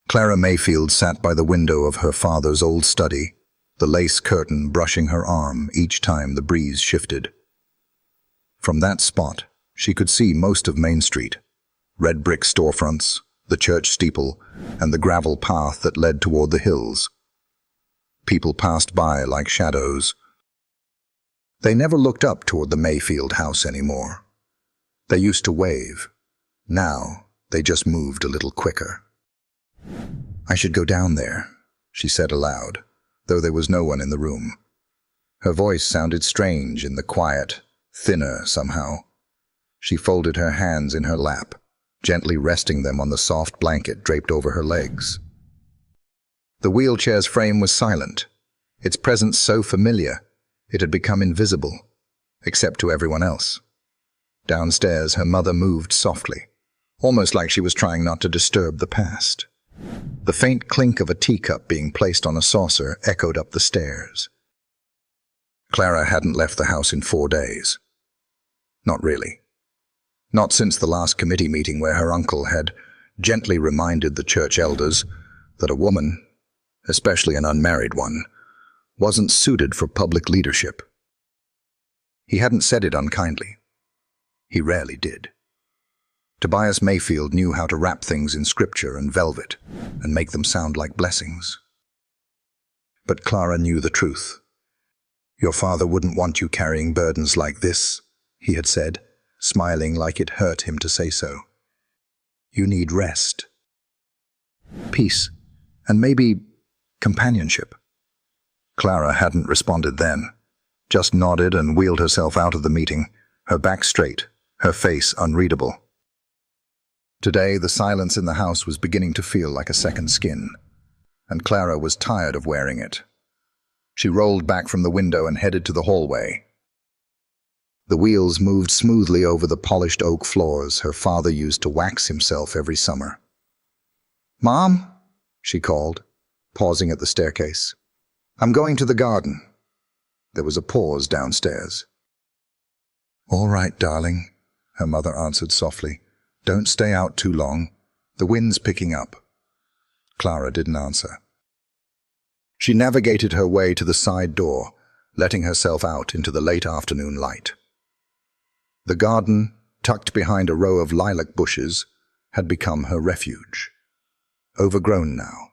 Clara Mayfield sat by the window of her father's old study, the lace curtain brushing her arm each time the breeze shifted. From that spot, she could see most of Main Street, red brick storefronts, the church steeple, and the gravel path that led toward the hills. People passed by like shadows. They never looked up toward the Mayfield house anymore. They used to wave. Now, they just moved a little quicker. "I should go down there," she said aloud, though there was no one in the room. Her voice sounded strange in the quiet, thinner somehow. She folded her hands in her lap, gently resting them on the soft blanket draped over her legs. The wheelchair's frame was silent, its presence so familiar it had become invisible, except to everyone else. Downstairs, her mother moved softly, almost like she was trying not to disturb the past. The faint clink of a teacup being placed on a saucer echoed up the stairs. Clara hadn't left the house in 4 days. Not really. Not since the last committee meeting where her uncle had gently reminded the church elders that a woman, especially an unmarried one, wasn't suited for public leadership. He hadn't said it unkindly. He rarely did. Tobias Mayfield knew how to wrap things in scripture and velvet and make them sound like blessings. But Clara knew the truth. "Your father wouldn't want you carrying burdens like this," he had said, smiling like it hurt him to say so. "You need rest, peace, and maybe companionship." Clara hadn't responded then, just nodded and wheeled herself out of the meeting, her back straight, her face unreadable. Today, the silence in the house was beginning to feel like a second skin, and Clara was tired of wearing it. She rolled back from the window and headed to the hallway. The wheels moved smoothly over the polished oak floors her father used to wax himself every summer. "Mom," she called, pausing at the staircase. "I'm going to the garden." There was a pause downstairs. "All right, darling," her mother answered softly. "Don't stay out too long. The wind's picking up." Clara didn't answer. She navigated her way to the side door, letting herself out into the late afternoon light. The garden, tucked behind a row of lilac bushes, had become her refuge. Overgrown now,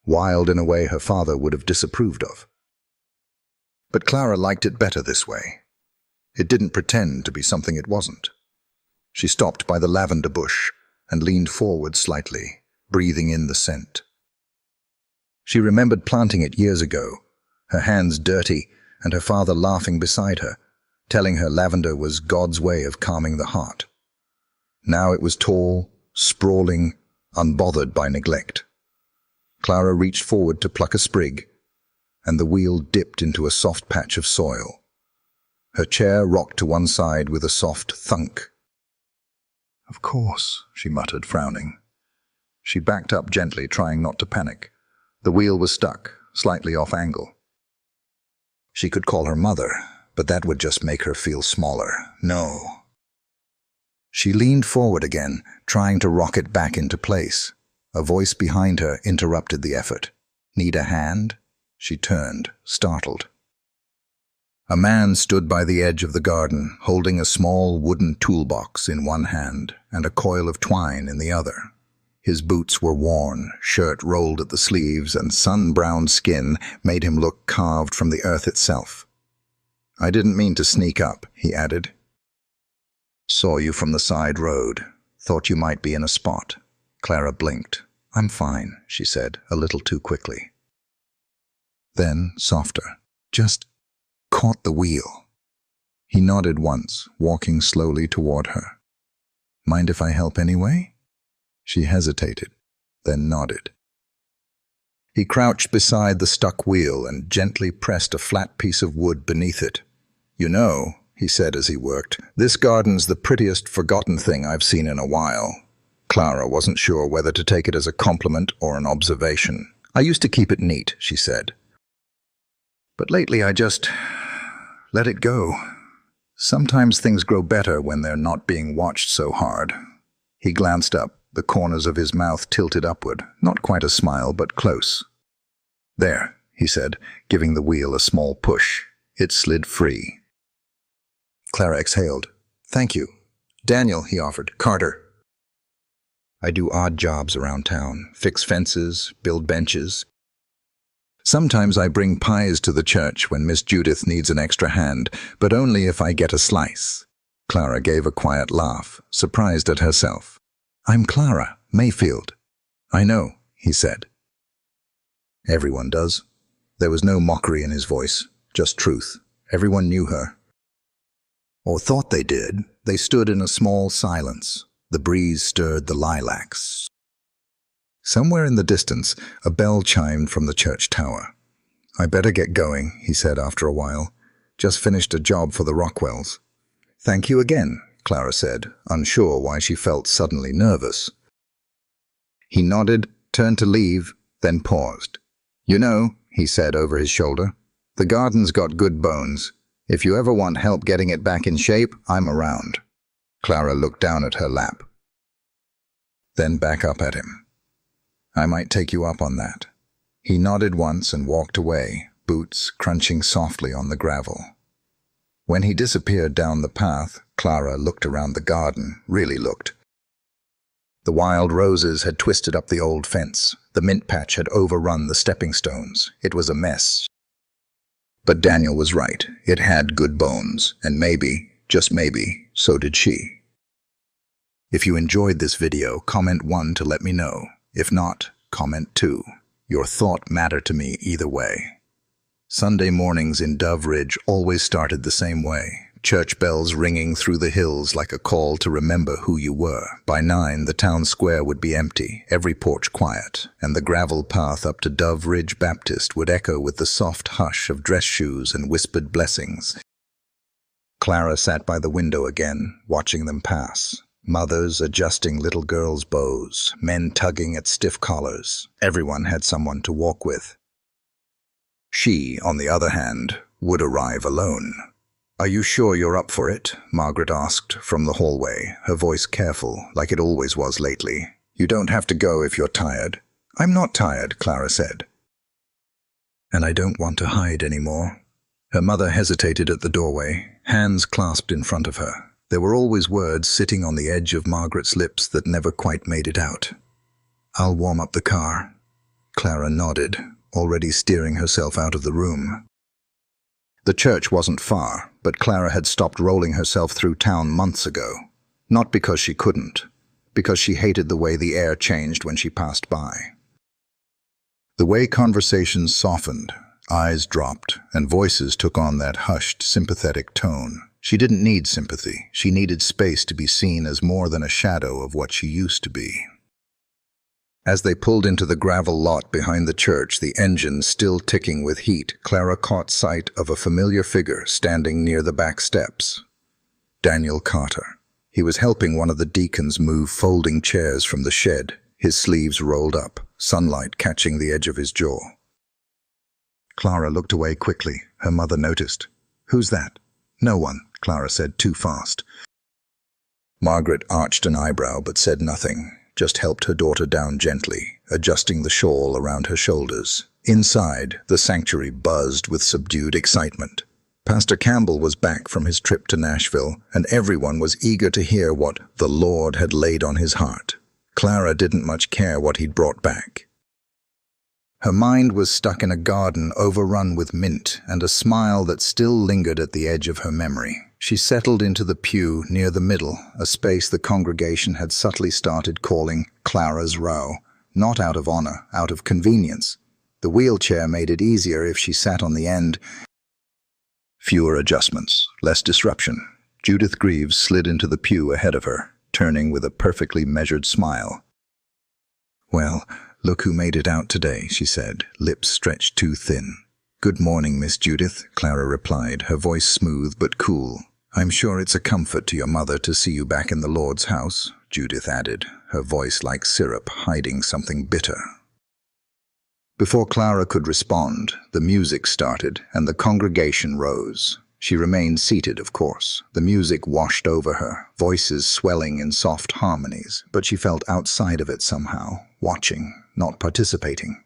wild in a way her father would have disapproved of. But Clara liked it better this way. It didn't pretend to be something it wasn't. She stopped by the lavender bush and leaned forward slightly, breathing in the scent. She remembered planting it years ago, her hands dirty and her father laughing beside her, telling her lavender was God's way of calming the heart. Now it was tall, sprawling, unbothered by neglect. Clara reached forward to pluck a sprig, and the wheel dipped into a soft patch of soil. Her chair rocked to one side with a soft thunk. "Of course," she muttered, frowning. She backed up gently, trying not to panic. The wheel was stuck, slightly off angle. She could call her mother, but that would just make her feel smaller. No. She leaned forward again, trying to rock it back into place. A voice behind her interrupted the effort. "Need a hand?" She turned, startled. A man stood by the edge of the garden, holding a small wooden toolbox in one hand and a coil of twine in the other. His boots were worn, shirt rolled at the sleeves, and sun-browned skin made him look carved from the earth itself. "I didn't mean to sneak up," he added. "Saw you from the side road. Thought you might be in a spot." Clara blinked. "I'm fine," she said, a little too quickly. Then, softer, "Just caught the wheel." He nodded once, walking slowly toward her. "Mind if I help anyway?" She hesitated, then nodded. He crouched beside the stuck wheel and gently pressed a flat piece of wood beneath it. "You know," he said as he worked, "this garden's the prettiest forgotten thing I've seen in a while." Clara wasn't sure whether to take it as a compliment or an observation. "I used to keep it neat," she said. "But lately I just let it go. Sometimes things grow better when they're not being watched so hard." He glanced up, the corners of his mouth tilted upward, not quite a smile, but close. "There," he said, giving the wheel a small push. It slid free. Clara exhaled. "Thank you." "Daniel," he offered. "Carter." "I do odd jobs around town, fix fences, build benches. Sometimes I bring pies to the church when Miss Judith needs an extra hand, but only if I get a slice." Clara gave a quiet laugh, surprised at herself. "I'm Clara, Mayfield." "I know," he said. "Everyone does." There was no mockery in his voice, just truth. Everyone knew her. Or thought they did. They stood in a small silence. The breeze stirred the lilacs. Somewhere in the distance, a bell chimed from the church tower. "I better get going," he said after a while. "Just finished a job for the Rockwells." "Thank you again," Clara said, unsure why she felt suddenly nervous. He nodded, turned to leave, then paused. "You know," he said over his shoulder, "the garden's got good bones. If you ever want help getting it back in shape, I'm around." Clara looked down at her lap, then back up at him. "I might take you up on that." He nodded once and walked away, boots crunching softly on the gravel. When he disappeared down the path, Clara looked around the garden, really looked. The wild roses had twisted up the old fence. The mint patch had overrun the stepping stones. It was a mess. But Daniel was right. It had good bones, and maybe, just maybe, so did she. If you enjoyed this video, comment 1 to let me know. If not, comment 2. Your thought mattered to me either way. Sunday mornings in Dove Ridge always started the same way. Church bells ringing through the hills like a call to remember who you were. By 9, the town square would be empty, every porch quiet, and the gravel path up to Dove Ridge Baptist would echo with the soft hush of dress shoes and whispered blessings. Clara sat by the window again, watching them pass. Mothers adjusting little girls' bows, men tugging at stiff collars. Everyone had someone to walk with. She, on the other hand, would arrive alone. "Are you sure you're up for it?" Margaret asked from the hallway, her voice careful, like it always was lately. "You don't have to go if you're tired." "I'm not tired," Clara said. "And I don't want to hide anymore." Her mother hesitated at the doorway, hands clasped in front of her. There were always words sitting on the edge of Margaret's lips that never quite made it out. "I'll warm up the car." Clara nodded, already steering herself out of the room. The church wasn't far, but Clara had stopped rolling herself through town months ago. Not because she couldn't, because she hated the way the air changed when she passed by. The way conversations softened, eyes dropped, and voices took on that hushed, sympathetic tone. She didn't need sympathy. She needed space to be seen as more than a shadow of what she used to be. As they pulled into the gravel lot behind the church, the engine still ticking with heat, Clara caught sight of a familiar figure standing near the back steps. Daniel Carter. He was helping one of the deacons move folding chairs from the shed, his sleeves rolled up, sunlight catching the edge of his jaw. Clara looked away quickly. Her mother noticed. "Who's that?" "No one," Clara said too fast. Margaret arched an eyebrow but said nothing, just helped her daughter down gently, adjusting the shawl around her shoulders. Inside, the sanctuary buzzed with subdued excitement. Pastor Campbell was back from his trip to Nashville, and everyone was eager to hear what the Lord had laid on his heart. Clara didn't much care what he'd brought back. Her mind was stuck in a garden overrun with mint and a smile that still lingered at the edge of her memory. She settled into the pew near the middle, a space the congregation had subtly started calling Clara's Row, not out of honor, out of convenience. The wheelchair made it easier if she sat on the end. Fewer adjustments, less disruption. Judith Greaves slid into the pew ahead of her, turning with a perfectly measured smile. "Well, look who made it out today," she said, lips stretched too thin. "Good morning, Miss Judith," Clara replied, her voice smooth but cool. "I'm sure it's a comfort to your mother to see you back in the Lord's house," Judith added, her voice like syrup hiding something bitter. Before Clara could respond, the music started and the congregation rose. She remained seated, of course. The music washed over her, voices swelling in soft harmonies, but she felt outside of it somehow, watching, not participating.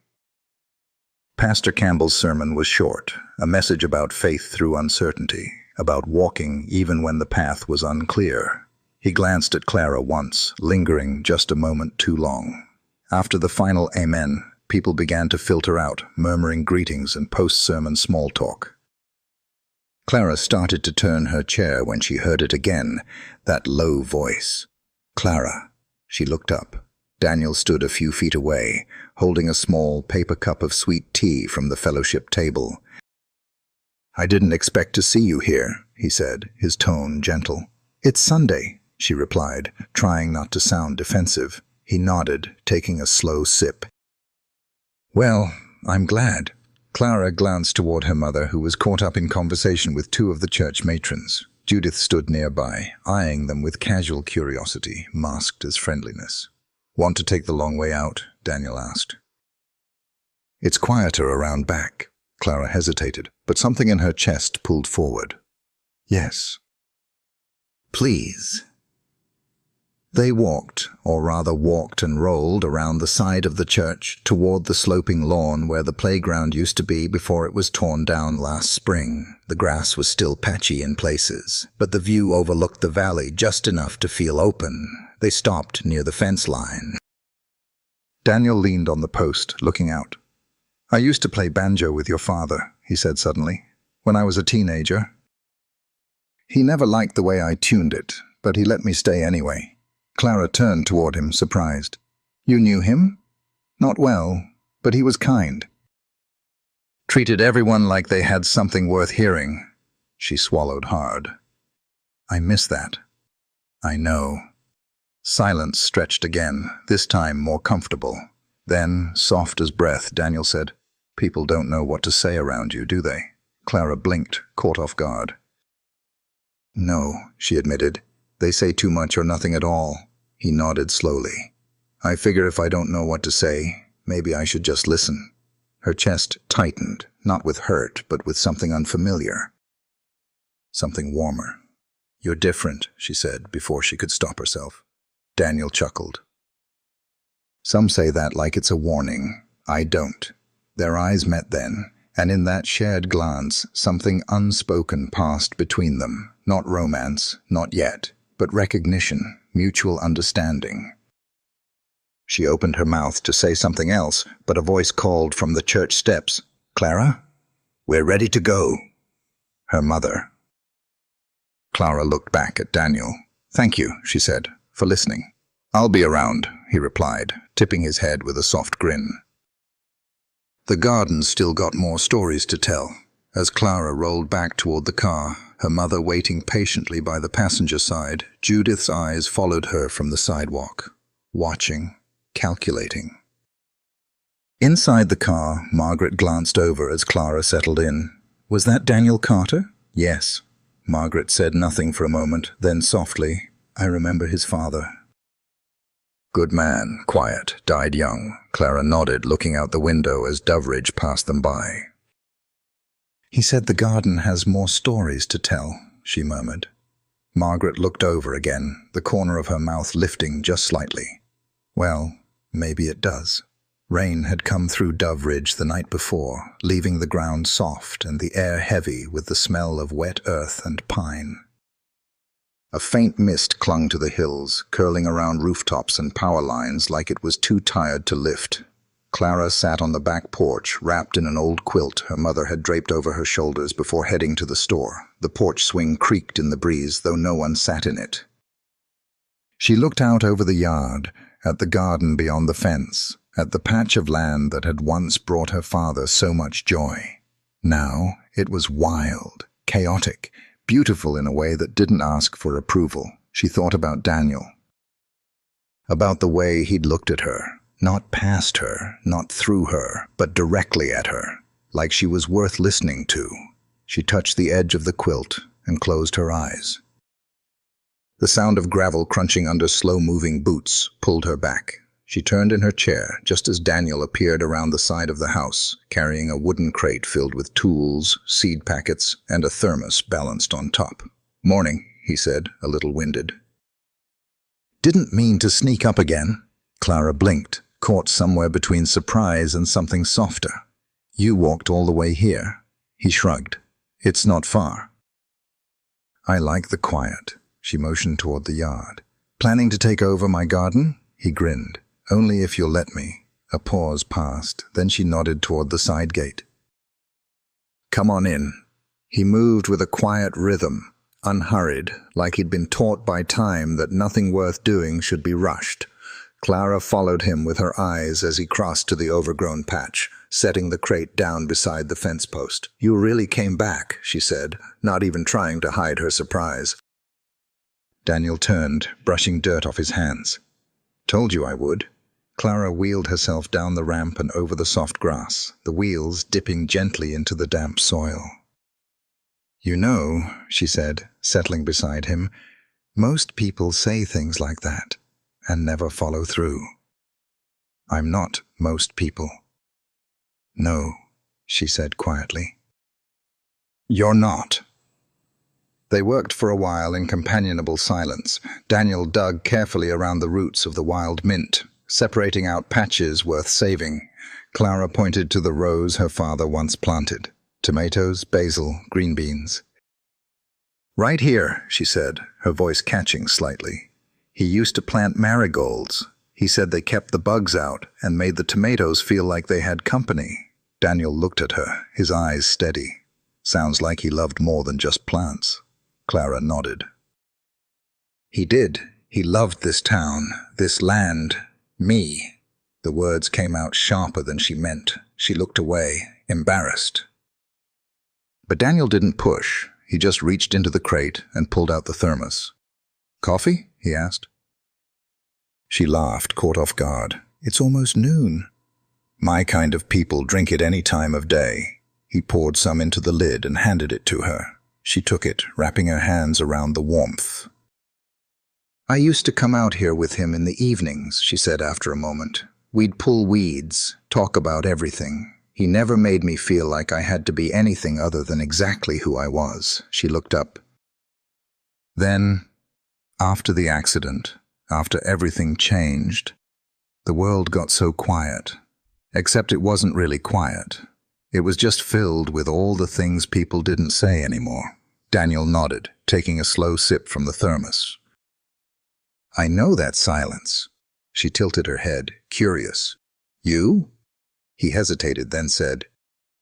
Pastor Campbell's sermon was short, a message about faith through uncertainty, about walking even when the path was unclear. He glanced at Clara once, lingering just a moment too long. After the final amen, people began to filter out, murmuring greetings and post-sermon small talk. Clara started to turn her chair when she heard it again, that low voice. Clara. She looked up. Daniel stood a few feet away, holding a small paper cup of sweet tea from the fellowship table. "I didn't expect to see you here," he said, his tone gentle. "It's Sunday," she replied, trying not to sound defensive. He nodded, taking a slow sip. "Well, I'm glad." Clara glanced toward her mother, who was caught up in conversation with two of the church matrons. Judith stood nearby, eyeing them with casual curiosity, masked as friendliness. "Want to take the long way out?" Daniel asked. "It's quieter around back." Clara hesitated, but something in her chest pulled forward. "Yes." "Please." They walked, or rather walked and rolled, around the side of the church toward the sloping lawn where the playground used to be before it was torn down last spring. The grass was still patchy in places, but the view overlooked the valley just enough to feel open. They stopped near the fence line. Daniel leaned on the post, looking out. "I used to play banjo with your father," he said suddenly, "when I was a teenager. He never liked the way I tuned it, but he let me stay anyway." Clara turned toward him, surprised. "You knew him?" "Not well, but he was kind. Treated everyone like they had something worth hearing." She swallowed hard. "I miss that." "I know." Silence stretched again, this time more comfortable. Then, soft as breath, Daniel said, "People don't know what to say around you, do they?" Clara blinked, caught off guard. "No," she admitted. "They say too much or nothing at all." He nodded slowly. "I figure if I don't know what to say, maybe I should just listen." Her chest tightened, not with hurt, but with something unfamiliar. Something warmer. "You're different," she said, before she could stop herself. Daniel chuckled. "Some say that like it's a warning. I don't." Their eyes met then, and in that shared glance, something unspoken passed between them. Not romance, not yet, but recognition, mutual understanding. She opened her mouth to say something else, but a voice called from the church steps, "Clara? We're ready to go." Her mother. Clara looked back at Daniel. "Thank you," she said, "for listening." "I'll be around," he replied, tipping his head with a soft grin. The garden still got more stories to tell. As Clara rolled back toward the car, her mother waiting patiently by the passenger side, Judith's eyes followed her from the sidewalk, watching, calculating. Inside the car, Margaret glanced over as Clara settled in. "Was that Daniel Carter?" "Yes." Margaret said nothing for a moment, then softly, "I remember his father." "Good man, quiet, died young." Clara nodded, looking out the window as Doveridge passed them by. "He said the garden has more stories to tell," she murmured. Margaret looked over again, the corner of her mouth lifting just slightly. "Well, maybe it does." Rain had come through Doveridge the night before, leaving the ground soft and the air heavy with the smell of wet earth and pine. A faint mist clung to the hills, curling around rooftops and power lines like it was too tired to lift. Clara sat on the back porch, wrapped in an old quilt her mother had draped over her shoulders before heading to the store. The porch swing creaked in the breeze, though no one sat in it. She looked out over the yard, at the garden beyond the fence, at the patch of land that had once brought her father so much joy. Now it was wild, chaotic, beautiful in a way that didn't ask for approval. She thought about Daniel. About the way he'd looked at her. Not past her, not through her, but directly at her, like she was worth listening to. She touched the edge of the quilt and closed her eyes. The sound of gravel crunching under slow-moving boots pulled her back. She turned in her chair just as Daniel appeared around the side of the house, carrying a wooden crate filled with tools, seed packets, and a thermos balanced on top. "Morning," he said, a little winded. "Didn't mean to sneak up again." Clara blinked, caught somewhere between surprise and something softer. "You walked all the way here." He shrugged. "It's not far." "I like the quiet." She motioned toward the yard. "Planning to take over my garden?" He grinned. "Only if you'll let me." A pause passed, then she nodded toward the side gate. "Come on in." He moved with a quiet rhythm, unhurried, like he'd been taught by time that nothing worth doing should be rushed. Clara followed him with her eyes as he crossed to the overgrown patch, setting the crate down beside the fence post. "You really came back," she said, not even trying to hide her surprise. Daniel turned, brushing dirt off his hands. "Told you I would." Clara wheeled herself down the ramp and over the soft grass, the wheels dipping gently into the damp soil. "You know," she said, settling beside him, "most people say things like that and never follow through. I'm not most people." "No," she said quietly. "You're not." They worked for a while in companionable silence. Daniel dug carefully around the roots of the wild mint, separating out patches worth saving. Clara pointed to the rows her father once planted: tomatoes, basil, green beans. "Right here," she said, her voice catching slightly. "He used to plant marigolds. He said they kept the bugs out and made the tomatoes feel like they had company." Daniel looked at her, his eyes steady. "Sounds like he loved more than just plants." Clara nodded. "He did. He loved this town, this land, me." The words came out sharper than she meant. She looked away, embarrassed. But Daniel didn't push. He just reached into the crate and pulled out the thermos. "Coffee?" he asked. She laughed, caught off guard. "It's almost noon." "My kind of people drink it any time of day." He poured some into the lid and handed it to her. She took it, wrapping her hands around the warmth. "I used to come out here with him in the evenings," she said after a moment. "We'd pull weeds, talk about everything. He never made me feel like I had to be anything other than exactly who I was." She looked up. "Then, after the accident, after everything changed, the world got so quiet. Except it wasn't really quiet. It was just filled with all the things people didn't say anymore." Daniel nodded, taking a slow sip from the thermos. "I know that silence." She tilted her head, curious. "You?" He hesitated, then said,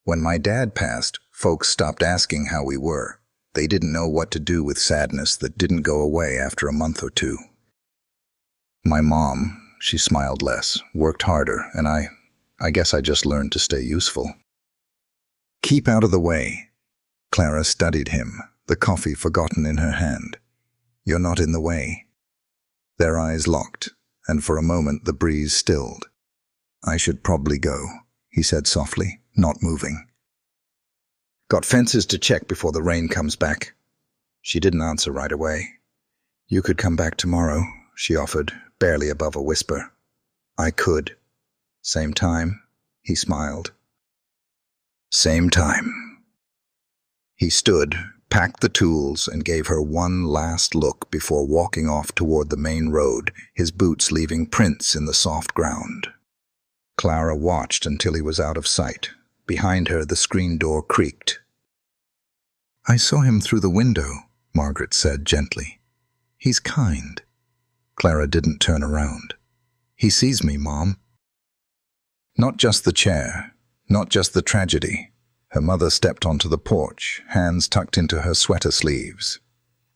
"When my dad passed, folks stopped asking how we were. They didn't know what to do with sadness that didn't go away after a month or two. My mom," she smiled less, "worked harder, and I guess I just learned to stay useful." "Keep out of the way." Clara studied him, the coffee forgotten in her hand. "You're not in the way." Their eyes locked, and for a moment the breeze stilled. "I should probably go," he said softly, not moving. "Got fences to check before the rain comes back." She didn't answer right away. "You could come back tomorrow," she offered, barely above a whisper. "I could." "Same time?" He smiled. "Same time." He stood, packed the tools, and gave her one last look before walking off toward the main road, his boots leaving prints in the soft ground. Clara watched until he was out of sight. Behind her, the screen door creaked. "I saw him through the window," Margaret said gently. "He's kind." Clara didn't turn around. "He sees me, Mom." Not just the chair, not just the tragedy. Her mother stepped onto the porch, hands tucked into her sweater sleeves.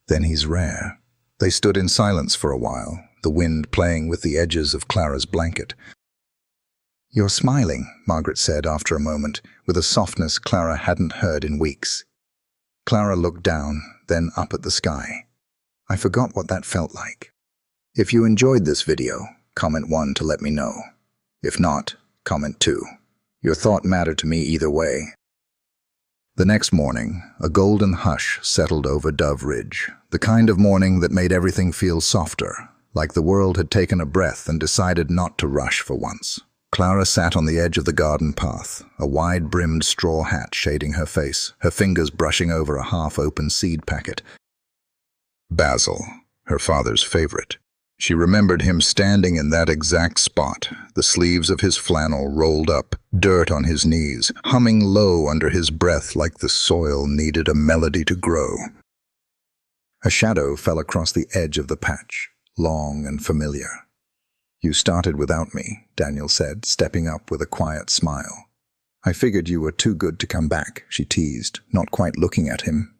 "Then he's rare." They stood in silence for a while, the wind playing with the edges of Clara's blanket. "You're smiling," Margaret said after a moment, with a softness Clara hadn't heard in weeks. Clara looked down, then up at the sky. "I forgot what that felt like." If you enjoyed this video, comment 1 to let me know. If not, comment 2. Your thought mattered to me either way. The next morning, a golden hush settled over Dove Ridge, the kind of morning that made everything feel softer, like the world had taken a breath and decided not to rush for once. Clara sat on the edge of the garden path, a wide-brimmed straw hat shading her face, her fingers brushing over a half-open seed packet. Basil, her father's favorite. She remembered him standing in that exact spot, the sleeves of his flannel rolled up, dirt on his knees, humming low under his breath like the soil needed a melody to grow. A shadow fell across the edge of the patch, long and familiar. "You started without me," Daniel said, stepping up with a quiet smile. "I figured you were too good to come back," she teased, not quite looking at him.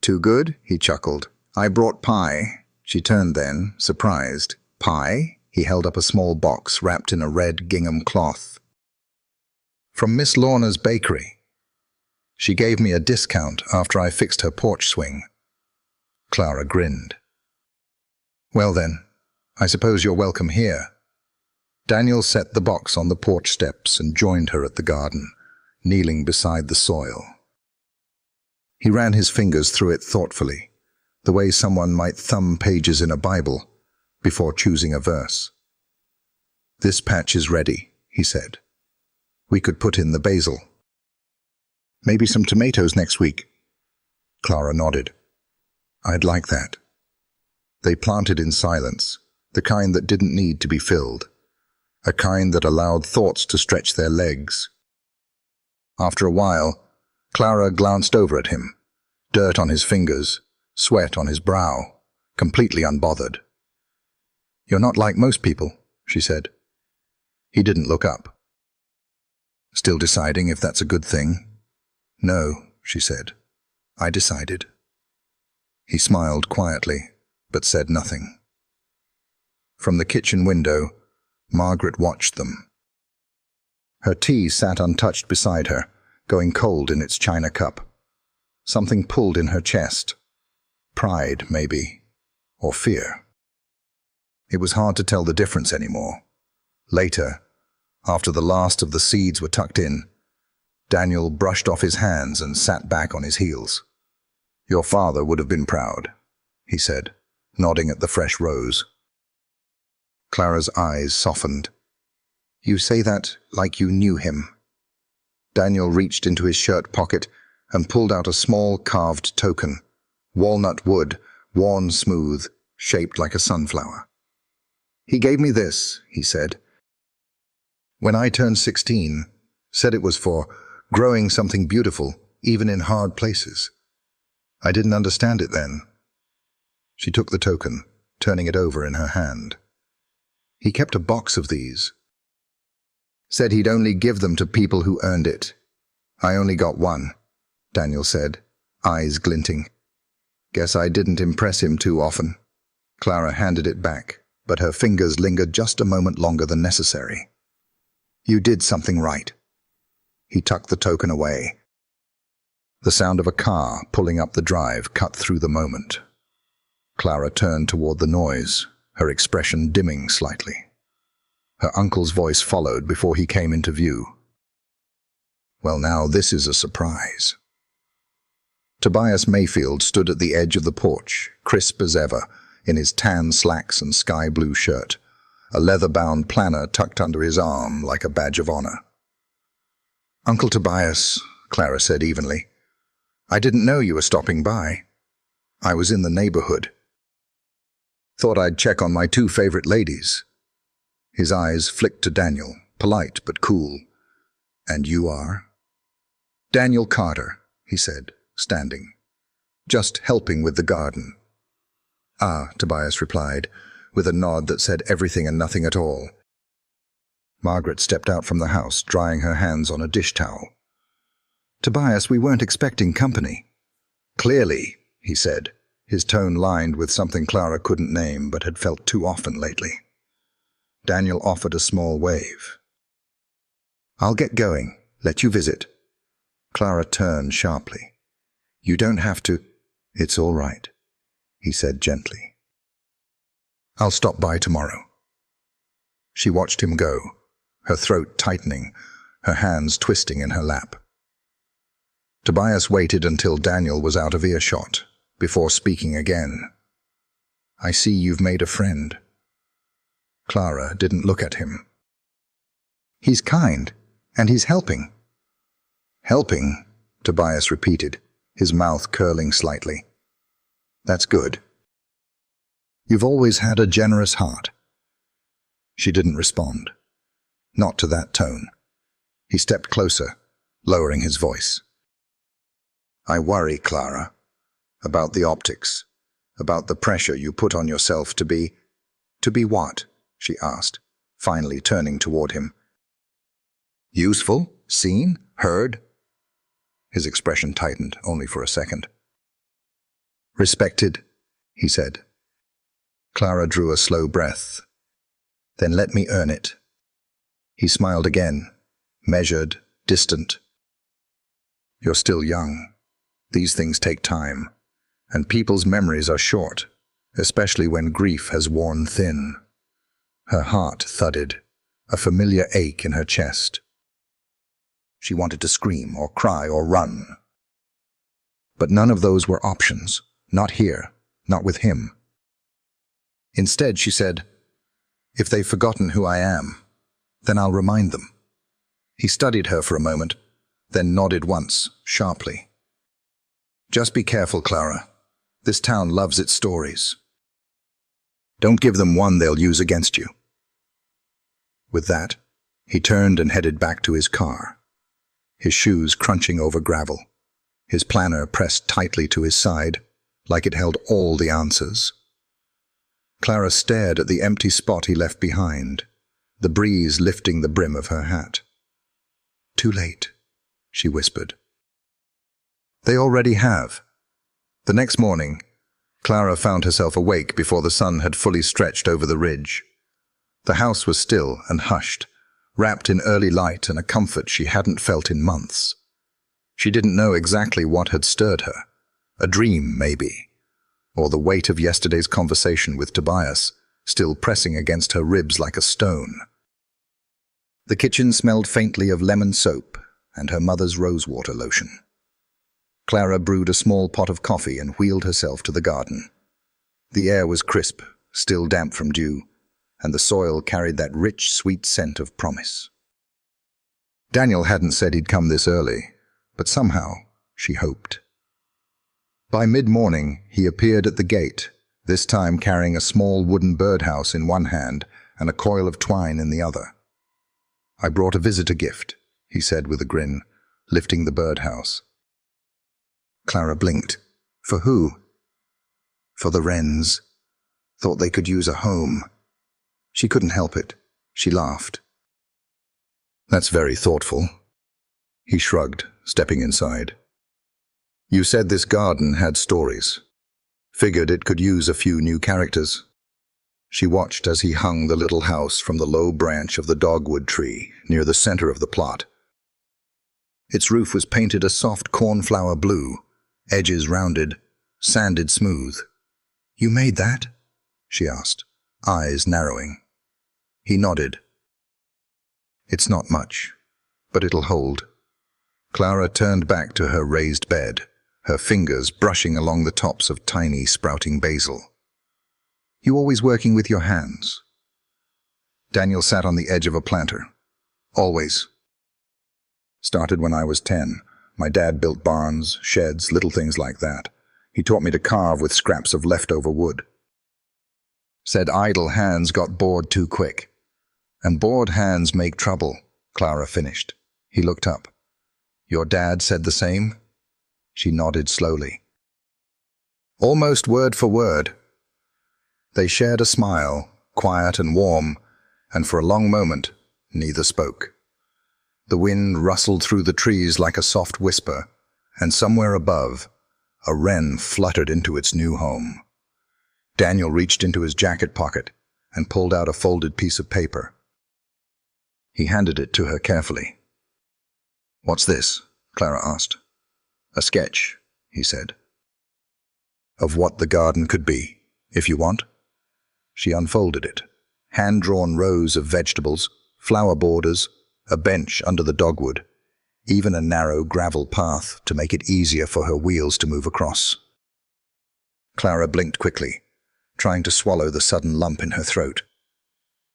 "Too good?" he chuckled. "I brought pie." She turned then, surprised. "Pie?" He held up a small box wrapped in a red gingham cloth. "From Miss Lorna's bakery. She gave me a discount after I fixed her porch swing." Clara grinned. "Well then, I suppose you're welcome here." Daniel set the box on the porch steps and joined her at the garden, kneeling beside the soil. He ran his fingers through it thoughtfully, the way someone might thumb pages in a Bible before choosing a verse. "This patch is ready," he said. "We could put in the basil. Maybe some tomatoes next week." Clara nodded. "I'd like that." They planted in silence, the kind that didn't need to be filled, a kind that allowed thoughts to stretch their legs. After a while, Clara glanced over at him, dirt on his fingers, sweat on his brow, completely unbothered. "You're not like most people," she said. He didn't look up. "Still deciding if that's a good thing?" "No," she said. "I decided." He smiled quietly, but said nothing. From the kitchen window, Margaret watched them. Her tea sat untouched beside her, going cold in its china cup. Something pulled in her chest. Pride, maybe, or fear. It was hard to tell the difference anymore. Later, after the last of the seeds were tucked in, Daniel brushed off his hands and sat back on his heels. "Your father would have been proud," he said, nodding at the fresh rose. Clara's eyes softened. "You say that like you knew him." Daniel reached into his shirt pocket and pulled out a small carved token, walnut wood, worn smooth, shaped like a sunflower. "He gave me this," he said, "when I turned 16, said it was for growing something beautiful, even in hard places. I didn't understand it then." She took the token, turning it over in her hand. "He kept a box of these. Said he'd only give them to people who earned it. I only got one," Daniel said, eyes glinting. "Guess I didn't impress him too often." Clara handed it back, but her fingers lingered just a moment longer than necessary. "You did something right." He tucked the token away. The sound of a car pulling up the drive cut through the moment. Clara turned toward the noise, her expression dimming slightly. Her uncle's voice followed before he came into view. "Well, now this is a surprise." Tobias Mayfield stood at the edge of the porch, crisp as ever, in his tan slacks and sky-blue shirt, a leather-bound planner tucked under his arm like a badge of honor. "Uncle Tobias," Clara said evenly, "I didn't know you were stopping by. I was in the neighborhood. Thought I'd check on my two favorite ladies." His eyes flicked to Daniel, polite but cool. "And you are?" "Daniel Carter," he said, standing. "Just helping with the garden." "Ah," Tobias replied, with a nod that said everything and nothing at all. Margaret stepped out from the house, drying her hands on a dish towel. "Tobias, we weren't expecting company." "Clearly," he said, his tone lined with something Clara couldn't name but had felt too often lately. Daniel offered a small wave. "I'll get going. Let you visit." Clara turned sharply. "You don't have to." "It's all right," he said gently. "I'll stop by tomorrow." She watched him go, her throat tightening, her hands twisting in her lap. Tobias waited until Daniel was out of earshot, before speaking again. I see you've made a friend." Clara didn't look at him. "He's kind, and he's helping." "Helping?" Tobias repeated, his mouth curling slightly. "That's good. You've always had a generous heart." She didn't respond. Not to that tone. He stepped closer, lowering his voice. "I worry, Clara, about the optics, about the pressure you put on yourself to be—" "To be what?" she asked, finally turning toward him. "Useful? Seen? Heard?" His expression tightened, only for a second. "Respected," he said. Clara drew a slow breath. "Then let me earn it." He smiled again, measured, distant. "You're still young. These things take time, and people's memories are short, especially when grief has worn thin." Her heart thudded, a familiar ache in her chest. She wanted to scream or cry or run. But none of those were options, not here, not with him. Instead, she said, "If they've forgotten who I am, then I'll remind them." He studied her for a moment, then nodded once, sharply. "Just be careful, Clara. This town loves its stories. Don't give them one they'll use against you." With that, he turned and headed back to his car, his shoes crunching over gravel, his planner pressed tightly to his side, like it held all the answers. Clara stared at the empty spot he left behind, the breeze lifting the brim of her hat. "Too late," she whispered. They already have. The next morning, Clara found herself awake before the sun had fully stretched over the ridge. The house was still and hushed, wrapped in early light and a comfort she hadn't felt in months. She didn't know exactly what had stirred her. A dream, maybe, or the weight of yesterday's conversation with Tobias, still pressing against her ribs like a stone. The kitchen smelled faintly of lemon soap and her mother's rosewater lotion. Clara brewed a small pot of coffee and wheeled herself to the garden. The air was crisp, still damp from dew, and the soil carried that rich, sweet scent of promise. Daniel hadn't said he'd come this early, but somehow she hoped. By mid-morning, he appeared at the gate, this time carrying a small wooden birdhouse in one hand and a coil of twine in the other. "I brought a visitor gift," he said with a grin, lifting the birdhouse. Clara blinked. "For who?" "For the Wrens. Thought they could use a home." She couldn't help it. She laughed. "That's very thoughtful." He shrugged, stepping inside. "You said this garden had stories. Figured it could use a few new characters." She watched as he hung the little house from the low branch of the dogwood tree near the center of the plot. Its roof was painted a soft cornflower blue, edges rounded, sanded smooth. "You made that?" she asked, eyes narrowing. He nodded. "It's not much, but it'll hold." Clara turned back to her raised bed, her fingers brushing along the tops of tiny sprouting basil. "You always working with your hands?" Daniel sat on the edge of a planter. "Always. Started when I was 10. My dad built barns, sheds, little things like that. He taught me to carve with scraps of leftover wood. Said idle hands got bored too quick. And bored hands make trouble," Clara finished. He looked up. "Your dad said the same?" She nodded slowly. "Almost word for word." They shared a smile, quiet and warm, and for a long moment, neither spoke. The wind rustled through the trees like a soft whisper, and somewhere above, a wren fluttered into its new home. Daniel reached into his jacket pocket and pulled out a folded piece of paper. He handed it to her carefully. "What's this?" Clara asked. "A sketch," he said. "Of what the garden could be, if you want." She unfolded it. Hand-drawn rows of vegetables, flower borders, a bench under the dogwood, even a narrow gravel path to make it easier for her wheels to move across. Clara blinked quickly, trying to swallow the sudden lump in her throat.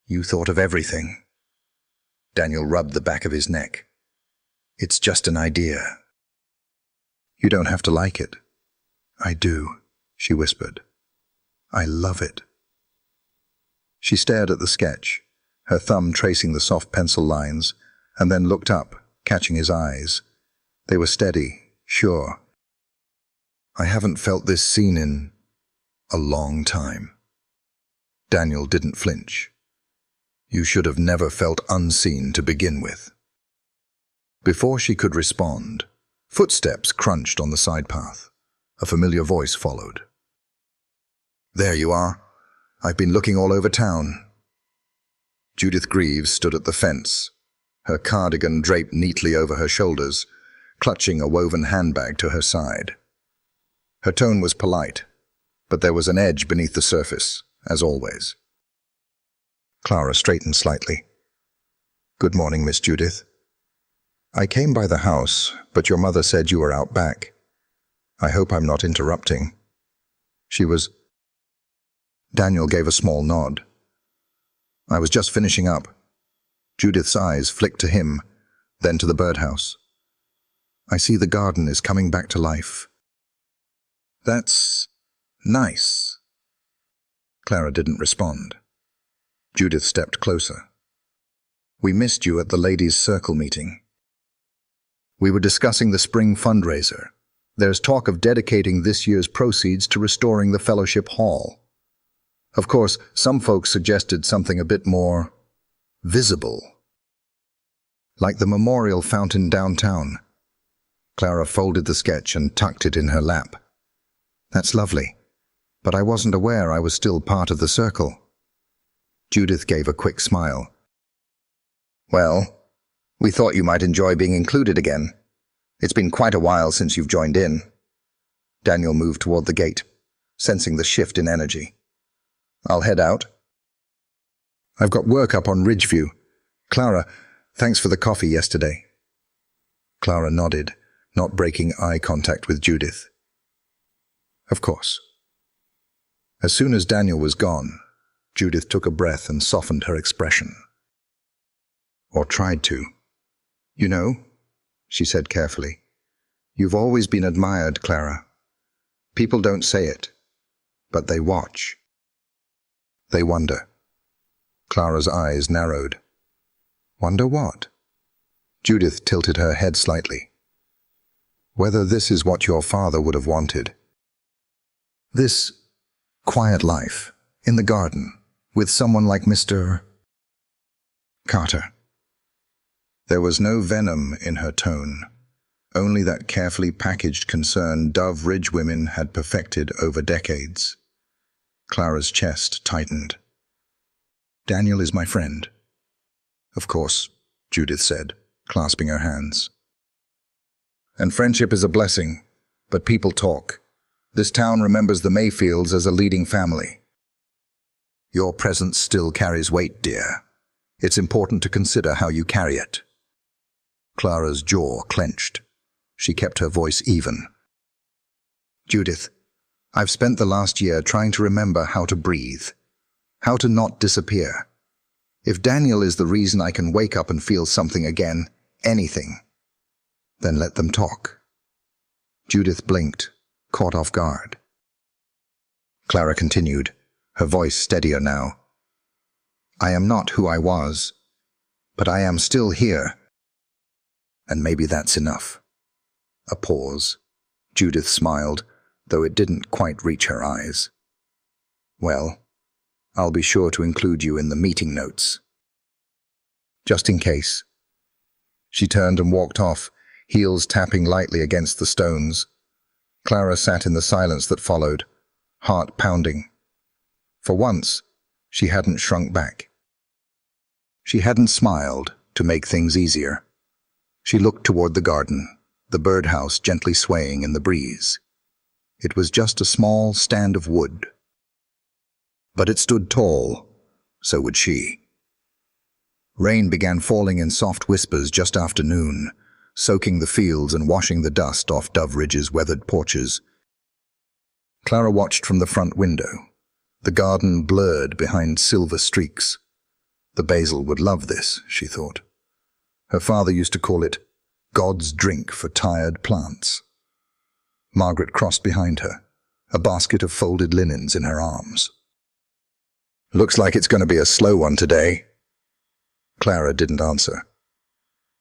"You thought of everything." Daniel rubbed the back of his neck. "It's just an idea. You don't have to like it." "I do," she whispered. "I love it." She stared at the sketch, her thumb tracing the soft pencil lines, and then looked up, catching his eyes. They were steady, sure. "I haven't felt this scene in a long time." Daniel didn't flinch. "You should have never felt unseen to begin with." Before she could respond, footsteps crunched on the side path. A familiar voice followed. "There you are. I've been looking all over town." Judith Greaves stood at the fence, her cardigan draped neatly over her shoulders, clutching a woven handbag to her side. Her tone was polite, but there was an edge beneath the surface, as always. Clara straightened slightly. "Good morning, Miss Judith. I came by the house, but your mother said you were out back. I hope I'm not interrupting." She was... Daniel gave a small nod. "I was just finishing up." Judith's eyes flicked to him, then to the birdhouse. "I see the garden is coming back to life." "That's nice." Clara didn't respond. Judith stepped closer. "We missed you at the ladies' circle meeting. We were discussing the spring fundraiser. There's talk of dedicating this year's proceeds to restoring the fellowship hall. Of course, some folks suggested something a bit more visible, like the memorial fountain downtown." Clara folded the sketch and tucked it in her lap. "That's lovely, but I wasn't aware I was still part of the circle." Judith gave a quick smile. "Well, we thought you might enjoy being included again. It's been quite a while since you've joined in." Daniel moved toward the gate, sensing the shift in energy. "I'll head out." "I've got work up on Ridgeview. Clara, thanks for the coffee yesterday." Clara nodded, not breaking eye contact with Judith. "Of course." As soon as Daniel was gone, Judith took a breath and softened her expression. Or tried to. "You know," she said carefully, "you've always been admired, Clara. People don't say it, but they watch. They wonder." Clara's eyes narrowed. "Wonder what?" Judith tilted her head slightly. "Whether this is what your father would have wanted. This quiet life, in the garden, with someone like Mr. Carter." There was no venom in her tone, only that carefully packaged concern Dove Ridge women had perfected over decades. Clara's chest tightened. "Daniel is my friend." "Of course," Judith said, clasping her hands. "And friendship is a blessing, but people talk. This town remembers the Mayfields as a leading family. Your presence still carries weight, dear. It's important to consider how you carry it." Clara's jaw clenched. She kept her voice even. "Judith, I've spent the last year trying to remember how to breathe, how to not disappear. If Daniel is the reason I can wake up and feel something again, anything, then let them talk." Judith blinked, caught off guard. Clara continued, her voice steadier now. "I am not who I was, but I am still here. And maybe that's enough." A pause. Judith smiled, though it didn't quite reach her eyes. "Well, I'll be sure to include you in the meeting notes. Just in case." She turned and walked off, heels tapping lightly against the stones. Clara sat in the silence that followed, heart pounding. For once, she hadn't shrunk back. She hadn't smiled to make things easier. She looked toward the garden, the birdhouse gently swaying in the breeze. It was just a small stand of wood. But it stood tall, so would she. Rain began falling in soft whispers just after noon, soaking the fields and washing the dust off Dove Ridge's weathered porches. Clara watched from the front window, The garden blurred behind silver streaks. The basil would love this, she thought. Her father used to call it God's drink for tired plants. Margaret crossed behind her, a basket of folded linens in her arms. "Looks like it's going to be a slow one today." Clara didn't answer.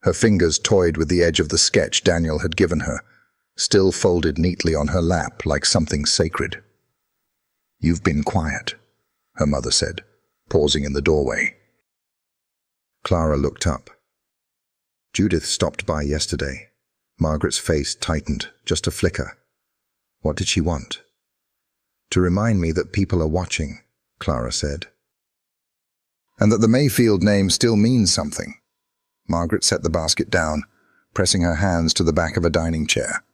Her fingers toyed with the edge of the sketch Daniel had given her, still folded neatly on her lap like something sacred. "You've been quiet," her mother said, pausing in the doorway. Clara looked up. "Judith stopped by yesterday." Margaret's face tightened, just a flicker. "What did she want?" "To remind me that people are watching," Clara said. "And that the Mayfield name still means something." Margaret set the basket down, pressing her hands to the back of a dining chair.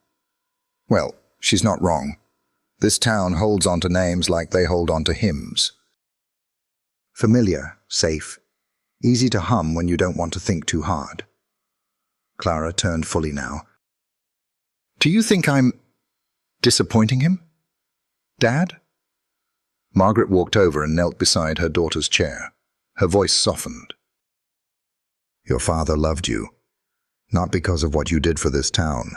"Well, she's not wrong. This town holds on to names like they hold on to hymns. Familiar, safe, easy to hum when you don't want to think too hard." Clara turned fully now. "Do you think I'm disappointing him, Dad?" Margaret walked over and knelt beside her daughter's chair. Her voice softened. "Your father loved you, not because of what you did for this town,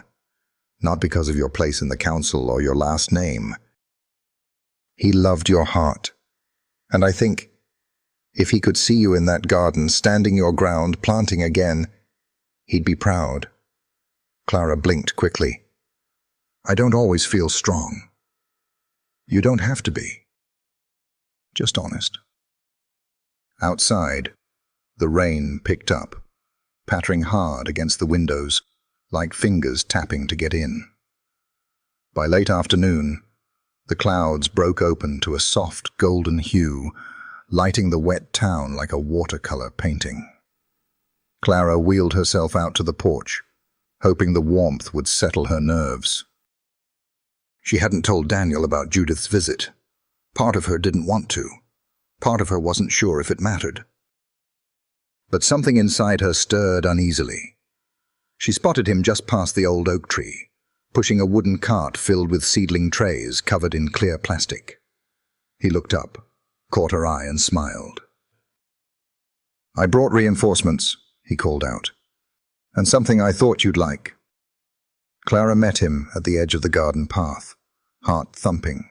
not because of your place in the council or your last name. He loved your heart, and I think if he could see you in that garden, standing your ground, planting again, he'd be proud." Clara blinked quickly. "I don't always feel strong." "You don't have to be. Just honest." Outside, the rain picked up, pattering hard against the windows, like fingers tapping to get in. By late afternoon, the clouds broke open to a soft golden hue, lighting the wet town like a watercolor painting. Clara wheeled herself out to the porch, hoping the warmth would settle her nerves. She hadn't told Daniel about Judith's visit. Part of her didn't want to. Part of her wasn't sure if it mattered. But something inside her stirred uneasily. She spotted him just past the old oak tree, pushing a wooden cart filled with seedling trays covered in clear plastic. He looked up, caught her eye and smiled. "I brought reinforcements," he called out, "and something I thought you'd like." Clara met him at the edge of the garden path, heart thumping.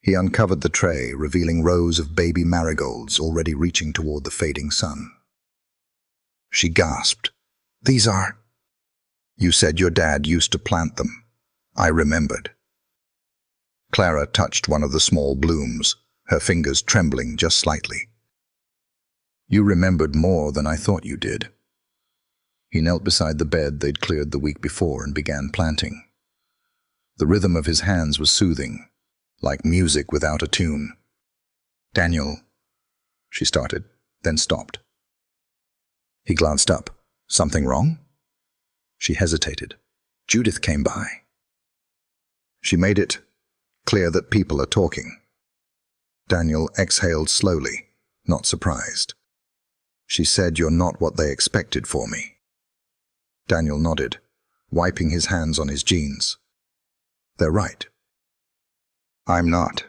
He uncovered the tray, revealing rows of baby marigolds already reaching toward the fading sun. She gasped. "These are—" "You said your dad used to plant them. I remembered." Clara touched one of the small blooms, her fingers trembling just slightly. "You remembered more than I thought you did." He knelt beside the bed they'd cleared the week before and began planting. The rhythm of his hands was soothing, like music without a tune. "Daniel," she started, then stopped. He glanced up. "Something wrong?" She hesitated. "Judith came by." She made it clear that people are talking. Daniel exhaled slowly, not surprised. "She said you're not what they expected for me." Daniel nodded, wiping his hands on his jeans. "They're right. I'm not.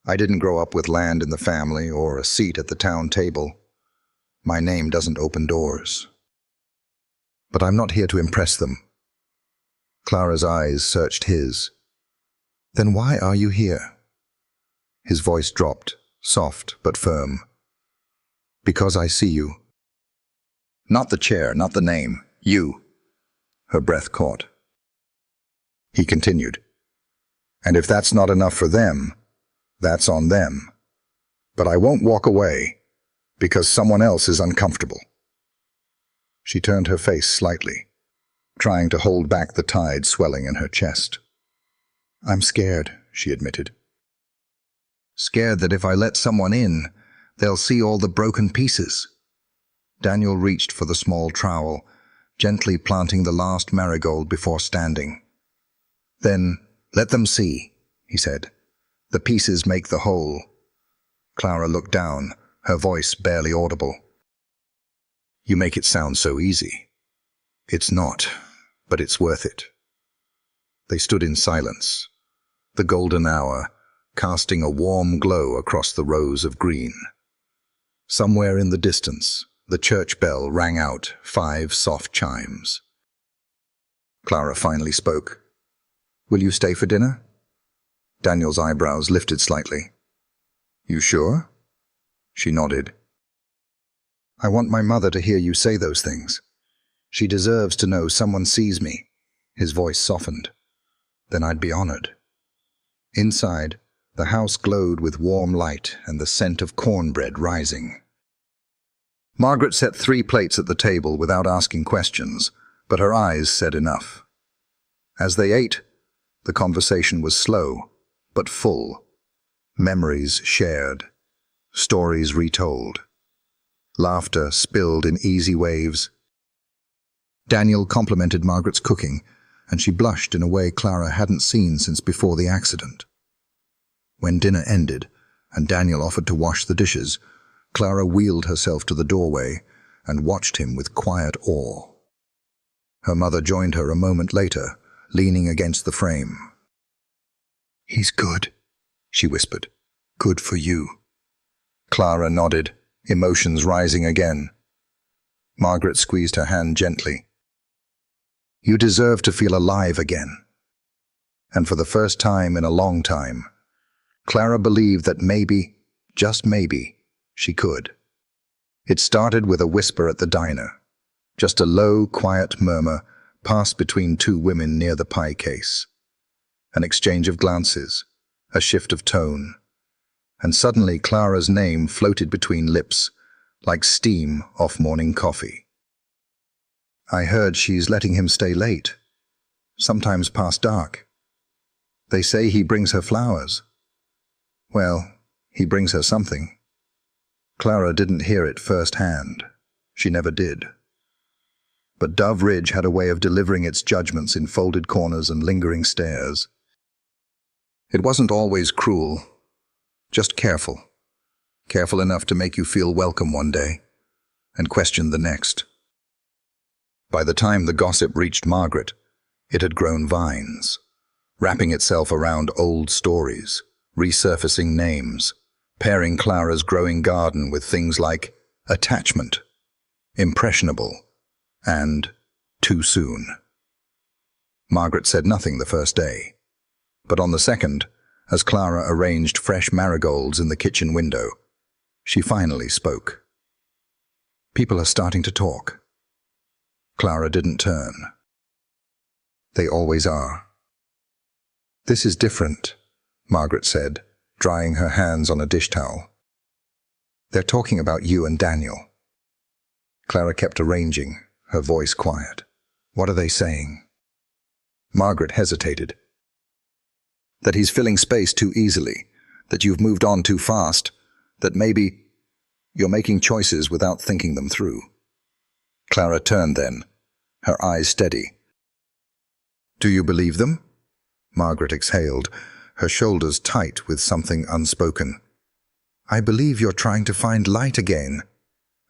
I didn't grow up with land in the family or a seat at the town table. My name doesn't open doors. But I'm not here to impress them." Clara's eyes searched his. "Then why are you here?" His voice dropped, soft but firm. "Because I see you." "Not the chair, not the name. You." Her breath caught. He continued. "And if that's not enough for them, that's on them. But I won't walk away, because someone else is uncomfortable." She turned her face slightly, trying to hold back the tide swelling in her chest. "I'm scared," she admitted. "Scared that if I let someone in, they'll see all the broken pieces." Daniel reached for the small trowel, gently planting the last marigold before standing. "Then let them see," he said. "The pieces make the whole." Clara looked down, her voice barely audible. "You make it sound so easy." "It's not, but it's worth it." They stood in silence. The golden hour, casting a warm glow across the rows of green. Somewhere in the distance, the church bell rang out 5 soft chimes. Clara finally spoke. "Will you stay for dinner?" Daniel's eyebrows lifted slightly. "You sure?" She nodded. "I want my mother to hear you say those things. She deserves to know someone sees me." His voice softened. "Then I'd be honored." Inside, the house glowed with warm light and the scent of cornbread rising. Margaret set 3 plates at the table without asking questions, but her eyes said enough. As they ate, the conversation was slow, but full. Memories shared, stories retold. Laughter spilled in easy waves. Daniel complimented Margaret's cooking, and she blushed in a way Clara hadn't seen since before the accident. When dinner ended, and Daniel offered to wash the dishes, Clara wheeled herself to the doorway and watched him with quiet awe. Her mother joined her a moment later, leaning against the frame. "He's good," she whispered. "Good for you." Clara nodded, emotions rising again. Margaret squeezed her hand gently. "You deserve to feel alive again." And for the first time in a long time, Clara believed that maybe, just maybe, she could. It started with a whisper at the diner, just a low, quiet murmur passed between 2 women near the pie case. An exchange of glances, a shift of tone, and suddenly Clara's name floated between lips, like steam off morning coffee. "I heard she's letting him stay late, sometimes past dark. They say he brings her flowers. Well, he brings her something." Clara didn't hear it firsthand. She never did. But Dove Ridge had a way of delivering its judgments in folded corners and lingering stares. It wasn't always cruel, just careful. Careful enough to make you feel welcome one day, and question the next. By the time the gossip reached Margaret, it had grown vines, wrapping itself around old stories, resurfacing names, pairing Clara's growing garden with things like attachment, impressionable, and too soon. Margaret said nothing the first day, but on the second, as Clara arranged fresh marigolds in the kitchen window, she finally spoke. "People are starting to talk." Clara didn't turn. "They always are." "This is different," Margaret said, drying her hands on a dish towel. "They're talking about you and Daniel." Clara kept arranging, her voice quiet. "What are they saying?" Margaret hesitated. "That he's filling space too easily, that you've moved on too fast, that maybe you're making choices without thinking them through." Clara turned then, her eyes steady. "Do you believe them?" Margaret exhaled, her shoulders tight with something unspoken. "I believe you're trying to find light again.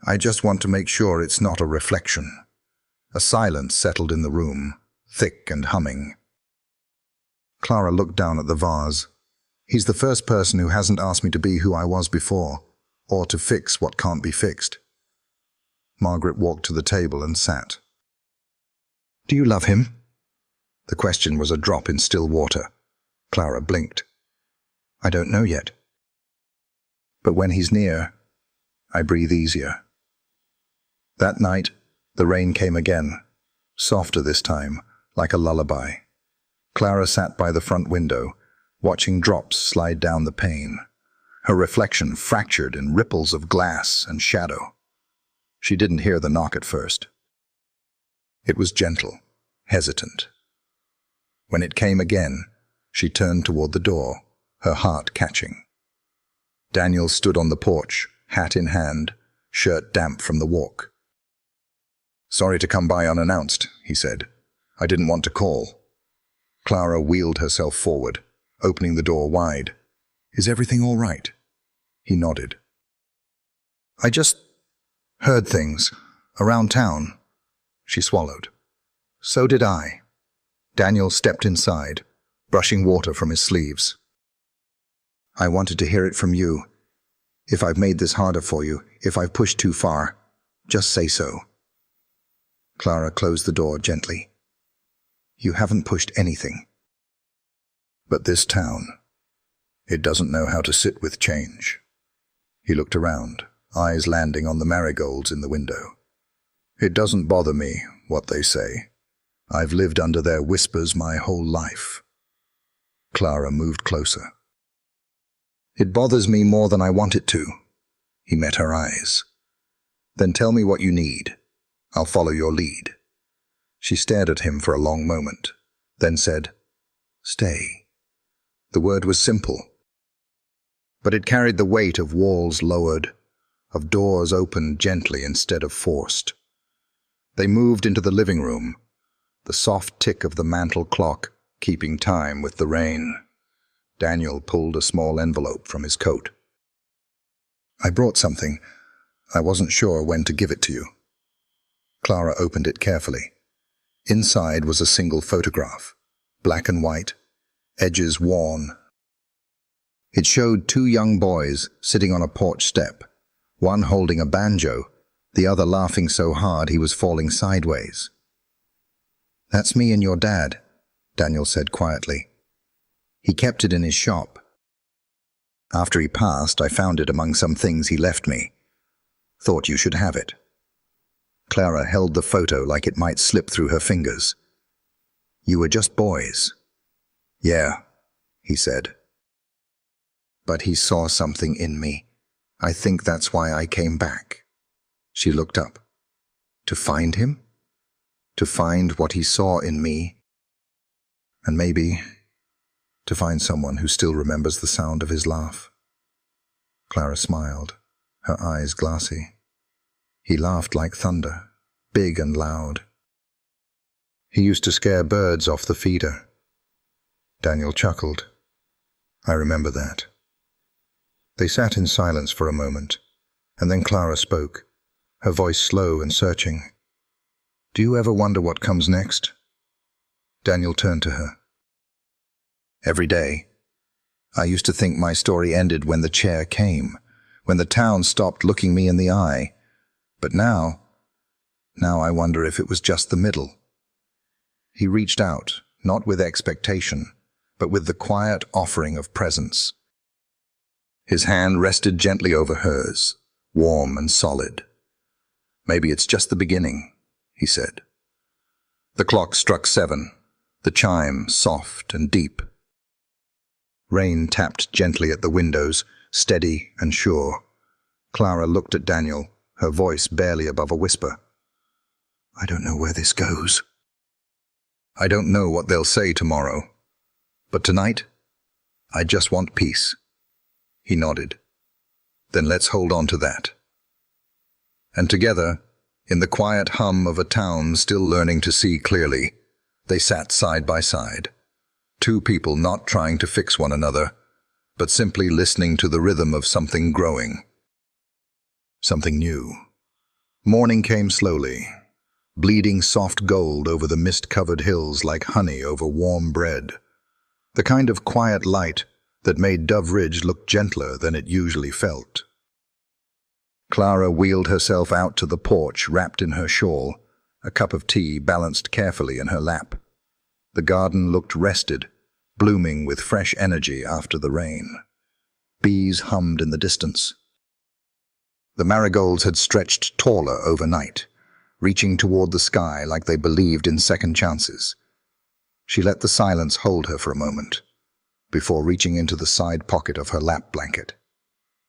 I just want to make sure it's not a reflection." A silence settled in the room, thick and humming. Clara looked down at the vase. "He's the first person who hasn't asked me to be who I was before, or to fix what can't be fixed." Margaret walked to the table and sat. "Do you love him?" The question was a drop in still water. Clara blinked. "I don't know yet. But when he's near, I breathe easier." That night, the rain came again, softer this time, like a lullaby. Clara sat by the front window, watching drops slide down the pane, her reflection fractured in ripples of glass and shadow. She didn't hear the knock at first. It was gentle, hesitant. When it came again, she turned toward the door, her heart catching. Daniel stood on the porch, hat in hand, shirt damp from the walk. "Sorry to come by unannounced," he said. "I didn't want to call." Clara wheeled herself forward, opening the door wide. "Is everything all right?" He nodded. "I just heard things around town." She swallowed. "So did I." Daniel stepped inside, brushing water from his sleeves. I wanted to hear it from you. If I've made this harder for you, if I've pushed too far, just say so. Clara closed the door gently. You haven't pushed anything. But this town, it doesn't know how to sit with change. He looked around, eyes landing on the marigolds in the window. It doesn't bother me what they say. I've lived under their whispers my whole life. Clara moved closer. It bothers me more than I want it to. He met her eyes. Then tell me what you need. I'll follow your lead. She stared at him for a long moment, then said, Stay. The word was simple, but it carried the weight of walls lowered, of doors opened gently instead of forced. They moved into the living room, the soft tick of the mantel clock keeping time with the rain. Daniel pulled a small envelope from his coat. I brought something. I wasn't sure when to give it to you. Clara opened it carefully. Inside was a single photograph, black and white, edges worn. It showed two young boys sitting on a porch step, one holding a banjo, the other laughing so hard he was falling sideways. That's me and your dad, Daniel said quietly. He kept it in his shop. After he passed, I found it among some things he left me. Thought you should have it. Clara held the photo like it might slip through her fingers. You were just boys. Yeah, he said. But he saw something in me. I think that's why I came back. She looked up. To find him? To find what he saw in me? And maybe to find someone who still remembers the sound of his laugh. Clara smiled, her eyes glassy. He laughed like thunder, big and loud. He used to scare birds off the feeder. Daniel chuckled. I remember that. They sat in silence for a moment, and then Clara spoke, her voice slow and searching. Do you ever wonder what comes next? Daniel turned to her. Every day. I used to think my story ended when the chair came, when the town stopped looking me in the eye. But now I wonder if it was just the middle. He reached out, not with expectation, but with the quiet offering of presence. His hand rested gently over hers, warm and solid. Maybe it's just the beginning, he said. The clock struck 7, the chime soft and deep. Rain tapped gently at the windows, steady and sure. Clara looked at Daniel, her voice barely above a whisper. I don't know where this goes. I don't know what they'll say tomorrow. But tonight, I just want peace. He nodded. Then let's hold on to that. And together, in the quiet hum of a town still learning to see clearly, they sat side by side. Two people not trying to fix one another, but simply listening to the rhythm of something growing. Something new. Morning came slowly, bleeding soft gold over the mist-covered hills like honey over warm bread. The kind of quiet light that made Dove Ridge look gentler than it usually felt. Clara wheeled herself out to the porch wrapped in her shawl, a cup of tea balanced carefully in her lap. The garden looked rested, blooming with fresh energy after the rain. Bees hummed in the distance. The marigolds had stretched taller overnight, reaching toward the sky like they believed in second chances. She let the silence hold her for a moment, before reaching into the side pocket of her lap blanket.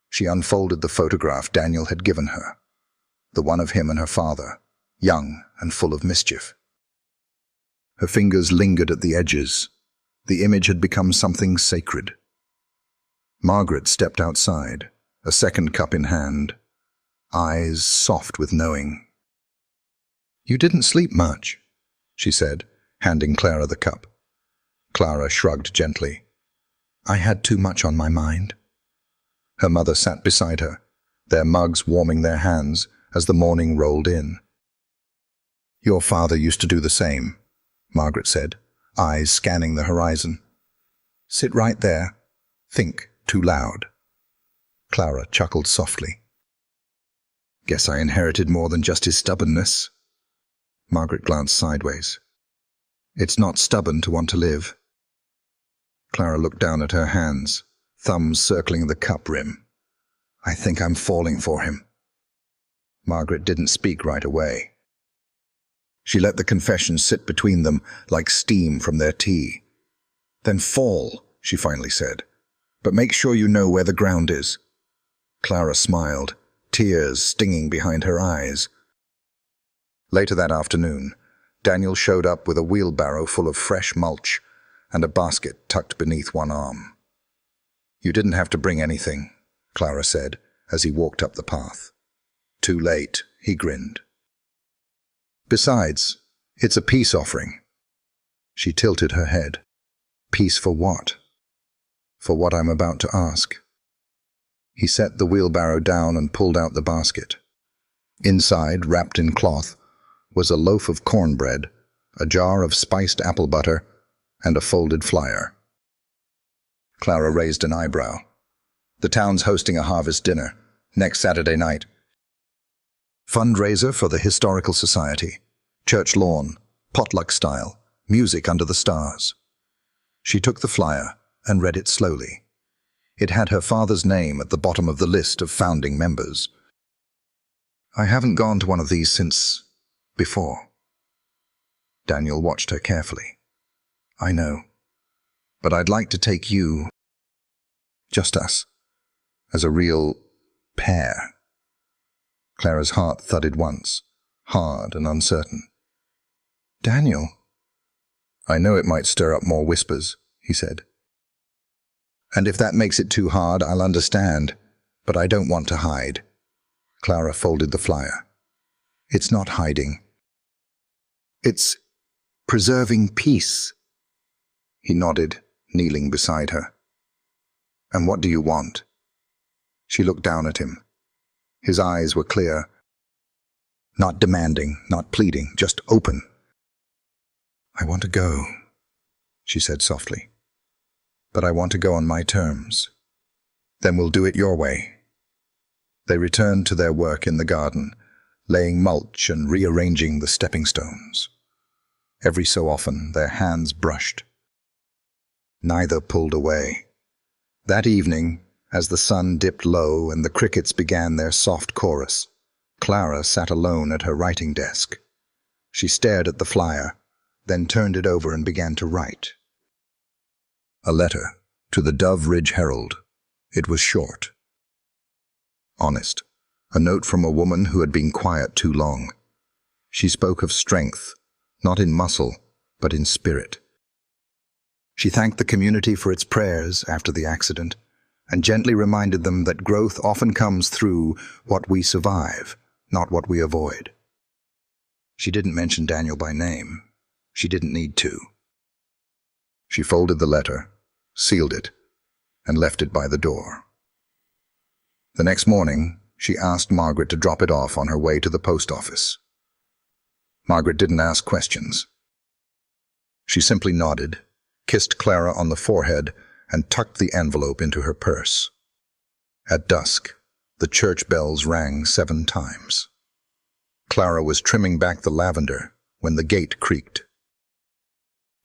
She unfolded the photograph Daniel had given her, the one of him and her father, young and full of mischief. Her fingers lingered at the edges. The image had become something sacred. Margaret stepped outside, a second cup in hand, eyes soft with knowing. You didn't sleep much, she said, handing Clara the cup. Clara shrugged gently. I had too much on my mind. Her mother sat beside her, their mugs warming their hands as the morning rolled in. Your father used to do the same, Margaret said, eyes scanning the horizon. Sit right there. Think too loud. Clara chuckled softly. Guess I inherited more than just his stubbornness. Margaret glanced sideways. It's not stubborn to want to live. Clara looked down at her hands, thumbs circling the cup rim. I think I'm falling for him. Margaret didn't speak right away. She let the confession sit between them like steam from their tea. Then fall, she finally said. But make sure you know where the ground is. Clara smiled, tears stinging behind her eyes. Later that afternoon, Daniel showed up with a wheelbarrow full of fresh mulch and a basket tucked beneath one arm. You didn't have to bring anything, Clara said as he walked up the path. Too late, he grinned. Besides, it's a peace offering. She tilted her head. Peace for what? For what I'm about to ask. He set the wheelbarrow down and pulled out the basket. Inside, wrapped in cloth, was a loaf of cornbread, a jar of spiced apple butter, and a folded flyer. Clara raised an eyebrow. The town's hosting a harvest dinner, next Saturday night. Fundraiser for the Historical Society. Church lawn, potluck style, music under the stars. She took the flyer and read it slowly. It had her father's name at the bottom of the list of founding members. I haven't gone to one of these since before. Daniel watched her carefully. I know, but I'd like to take you, just us, as a real pair. Clara's heart thudded once, hard and uncertain. Daniel. I know it might stir up more whispers, he said. And if that makes it too hard, I'll understand, but I don't want to hide. Clara folded the flyer. It's not hiding. It's preserving peace. He nodded, kneeling beside her. And what do you want? She looked down at him. His eyes were clear. Not demanding, not pleading, just open. I want to go, she said softly. But I want to go on my terms. Then we'll do it your way. They returned to their work in the garden, laying mulch and rearranging the stepping stones. Every so often their hands brushed. Neither pulled away. That evening, as the sun dipped low and the crickets began their soft chorus, Clara sat alone at her writing desk. She stared at the flyer, then turned it over and began to write. A letter to the Dove Ridge Herald. It was short. Honest. A note from a woman who had been quiet too long. She spoke of strength, not in muscle, but in spirit. She thanked the community for its prayers after the accident, and gently reminded them that growth often comes through what we survive, not what we avoid. She didn't mention Daniel by name. She didn't need to. She folded the letter, sealed it, and left it by the door. The next morning, she asked Margaret to drop it off on her way to the post office. Margaret didn't ask questions. She simply nodded, kissed Clara on the forehead, and tucked the envelope into her purse. At dusk, the church bells rang 7 times. Clara was trimming back the lavender when the gate creaked.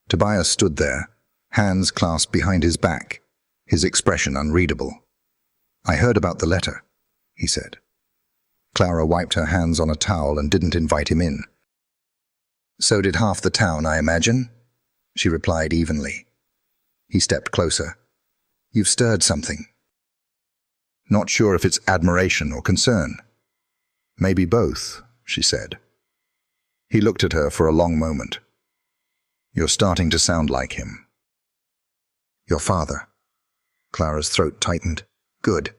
Tobias stood there, hands clasped behind his back, his expression unreadable. I heard about the letter, he said. Clara wiped her hands on a towel and didn't invite him in. So did half the town, I imagine, she replied evenly. He stepped closer. You've stirred something. Not sure if it's admiration or concern. Maybe both, she said. He looked at her for a long moment. You're starting to sound like him. Your father. Clara's throat tightened. Good,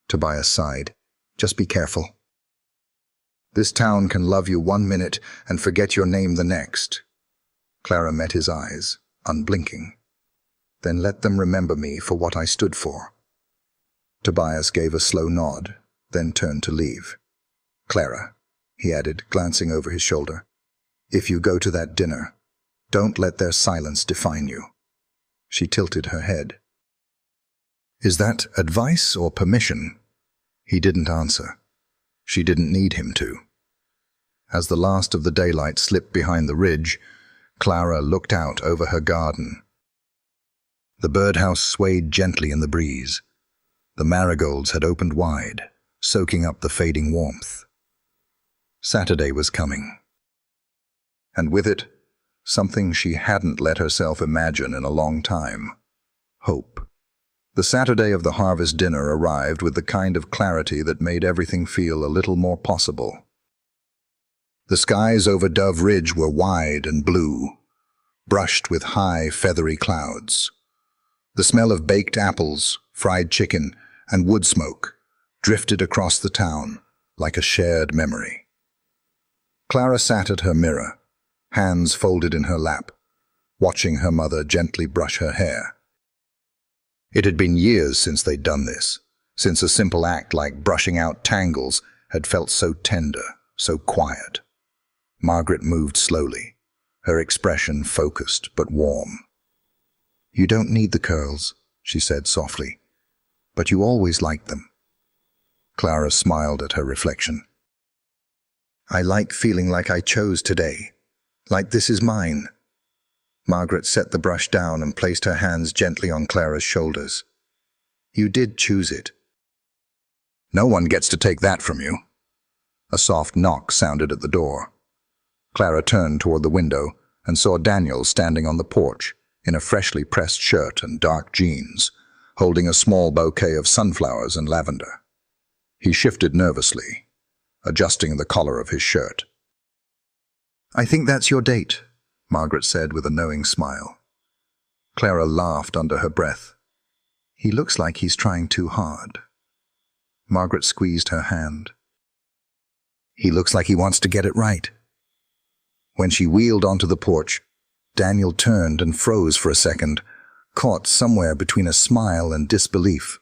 Tobias sighed. Just be careful. This town can love you 1 minute and forget your name the next. Clara met his eyes, unblinking. Then let them remember me for what I stood for. Tobias gave a slow nod, then turned to leave. Clara, he added, glancing over his shoulder, if you go to that dinner, don't let their silence define you. She tilted her head. Is that advice or permission? He didn't answer. She didn't need him to. As the last of the daylight slipped behind the ridge, Clara looked out over her garden. The birdhouse swayed gently in the breeze. The marigolds had opened wide, soaking up the fading warmth. Saturday was coming. And with it, something she hadn't let herself imagine in a long time. Hope. The Saturday of the harvest dinner arrived with the kind of clarity that made everything feel a little more possible. The skies over Dove Ridge were wide and blue, brushed with high, feathery clouds. The smell of baked apples, fried chicken, and wood smoke drifted across the town like a shared memory. Clara sat at her mirror, hands folded in her lap, watching her mother gently brush her hair. It had been years since they'd done this, since a simple act like brushing out tangles had felt so tender, so quiet. Margaret moved slowly, her expression focused but warm. "You don't need the curls," she said softly, "but you always liked them." Clara smiled at her reflection. "I like feeling like I chose today, like this is mine." Margaret set the brush down and placed her hands gently on Clara's shoulders. "You did choose it." "No one gets to take that from you." A soft knock sounded at the door. Clara turned toward the window and saw Daniel standing on the porch in a freshly pressed shirt and dark jeans, holding a small bouquet of sunflowers and lavender. He shifted nervously, adjusting the collar of his shirt. "I think that's your date," Margaret said with a knowing smile. Clara laughed under her breath. "He looks like he's trying too hard." Margaret squeezed her hand. "He looks like he wants to get it right." When she wheeled onto the porch, Daniel turned and froze for a second, caught somewhere between a smile and disbelief.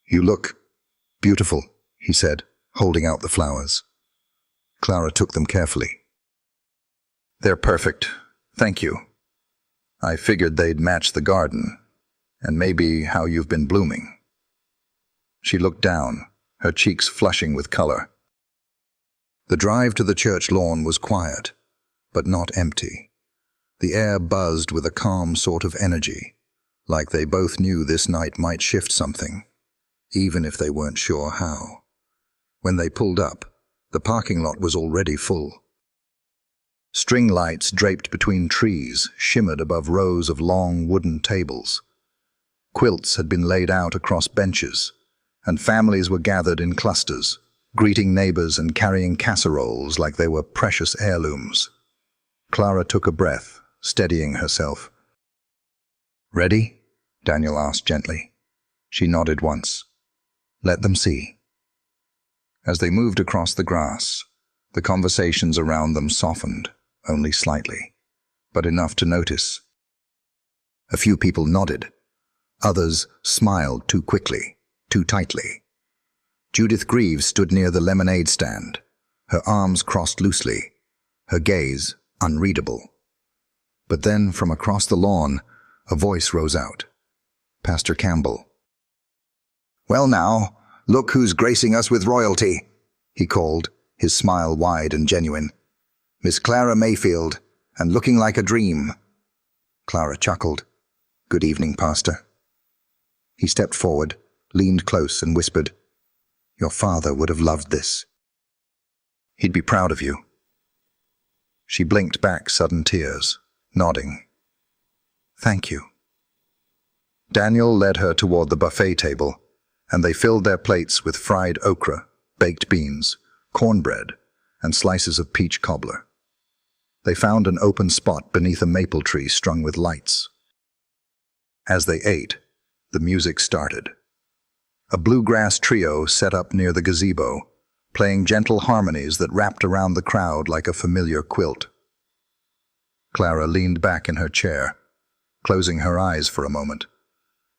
"You look beautiful," he said, holding out the flowers. Clara took them carefully. "They're perfect, thank you. I figured they'd match the garden, and maybe how you've been blooming." She looked down, her cheeks flushing with color. The drive to the church lawn was quiet, but not empty. The air buzzed with a calm sort of energy, like they both knew this night might shift something, even if they weren't sure how. When they pulled up, the parking lot was already full. String lights draped between trees shimmered above rows of long wooden tables. Quilts had been laid out across benches, and families were gathered in clusters, greeting neighbors and carrying casseroles like they were precious heirlooms. Clara took a breath, steadying herself. "Ready?" Daniel asked gently. She nodded once. "Let them see." As they moved across the grass, the conversations around them softened, only slightly, but enough to notice. A few people nodded. Others smiled too quickly, too tightly. Judith Greaves stood near the lemonade stand, her arms crossed loosely, her gaze unreadable. But then, from across the lawn, a voice rose out. Pastor Campbell. "Well now, look who's gracing us with royalty," he called, his smile wide and genuine. "Miss Clara Mayfield, and looking like a dream." Clara chuckled. "Good evening, Pastor." He stepped forward, leaned close and whispered, "Your father would have loved this. He'd be proud of you." She blinked back sudden tears, nodding. "Thank you." Daniel led her toward the buffet table, and they filled their plates with fried okra, baked beans, cornbread, and slices of peach cobbler. They found an open spot beneath a maple tree strung with lights. As they ate, the music started. A bluegrass trio set up near the gazebo, playing gentle harmonies that wrapped around the crowd like a familiar quilt. Clara leaned back in her chair, closing her eyes for a moment,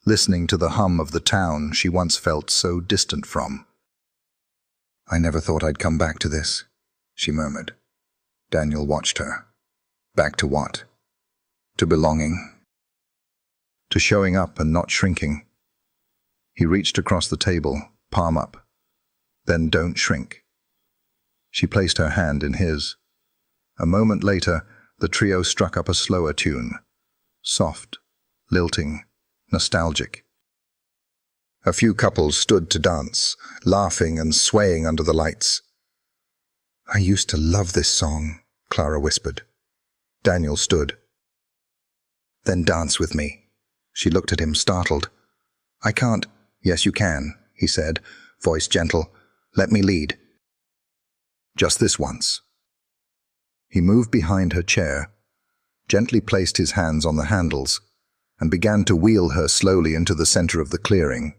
listening to the hum of the town she once felt so distant from. "I never thought I'd come back to this," she murmured. Daniel watched her. Back to what? To belonging. To showing up and not shrinking. He reached across the table, palm up. Then don't shrink. She placed her hand in his. A moment later, the trio struck up a slower tune. Soft, lilting, nostalgic. A few couples stood to dance, laughing and swaying under the lights. "I used to love this song," Clara whispered. Daniel stood. "Then dance with me." She looked at him, startled. "I can't." "Yes, you can," he said, voice gentle. "Let me lead. Just this once." He moved behind her chair, gently placed his hands on the handles, and began to wheel her slowly into the center of the clearing,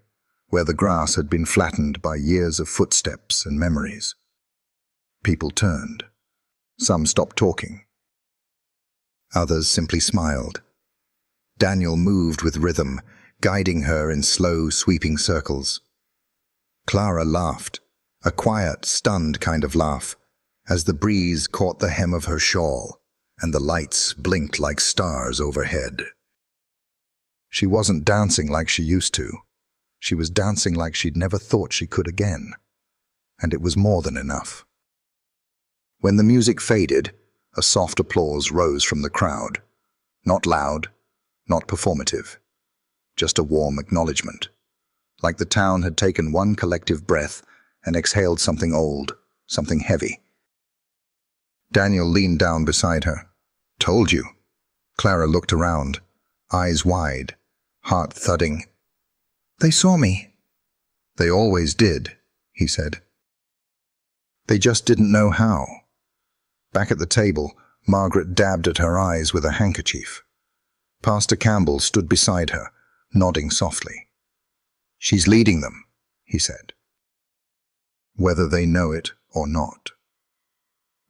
where the grass had been flattened by years of footsteps and memories. People turned. Some stopped talking. Others simply smiled. Daniel moved with rhythm, guiding her in slow, sweeping circles. Clara laughed, a quiet, stunned kind of laugh, as the breeze caught the hem of her shawl and the lights blinked like stars overhead. She wasn't dancing like she used to. She was dancing like she'd never thought she could again. And it was more than enough. When the music faded, a soft applause rose from the crowd. Not loud, not performative. Just a warm acknowledgement. Like the town had taken one collective breath and exhaled something old, something heavy. Daniel leaned down beside her. "Told you." Clara looked around, eyes wide, heart thudding. "They saw me." "They always did," he said. "They just didn't know how." Back at the table, Margaret dabbed at her eyes with a handkerchief. Pastor Campbell stood beside her, nodding softly. "She's leading them," he said. "Whether they know it or not."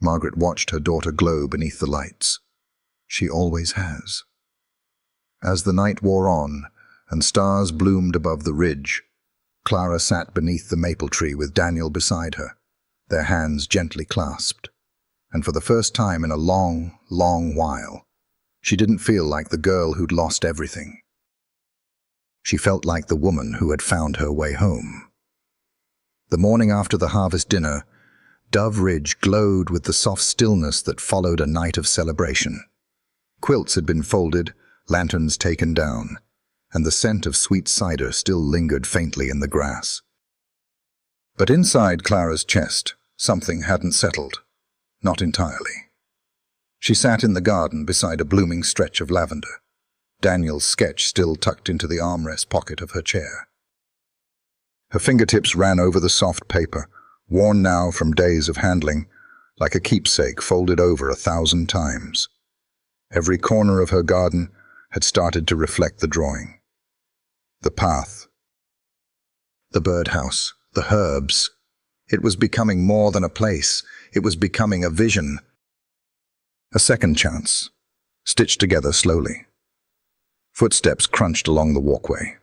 Margaret watched her daughter glow beneath the lights. She always has. As the night wore on and stars bloomed above the ridge, Clara sat beneath the maple tree with Daniel beside her, their hands gently clasped. And for the first time in a long, long while, she didn't feel like the girl who'd lost everything. She felt like the woman who had found her way home. The morning after the harvest dinner, Dove Ridge glowed with the soft stillness that followed a night of celebration. Quilts had been folded, lanterns taken down, and the scent of sweet cider still lingered faintly in the grass. But inside Clara's chest, something hadn't settled. Not entirely. She sat in the garden beside a blooming stretch of lavender, Daniel's sketch still tucked into the armrest pocket of her chair. Her fingertips ran over the soft paper, worn now from days of handling, like a keepsake folded over 1,000 times. Every corner of her garden had started to reflect the drawing. The path, the birdhouse, the herbs. It was becoming more than a place. It was becoming a vision. A second chance, stitched together slowly. Footsteps crunched along the walkway.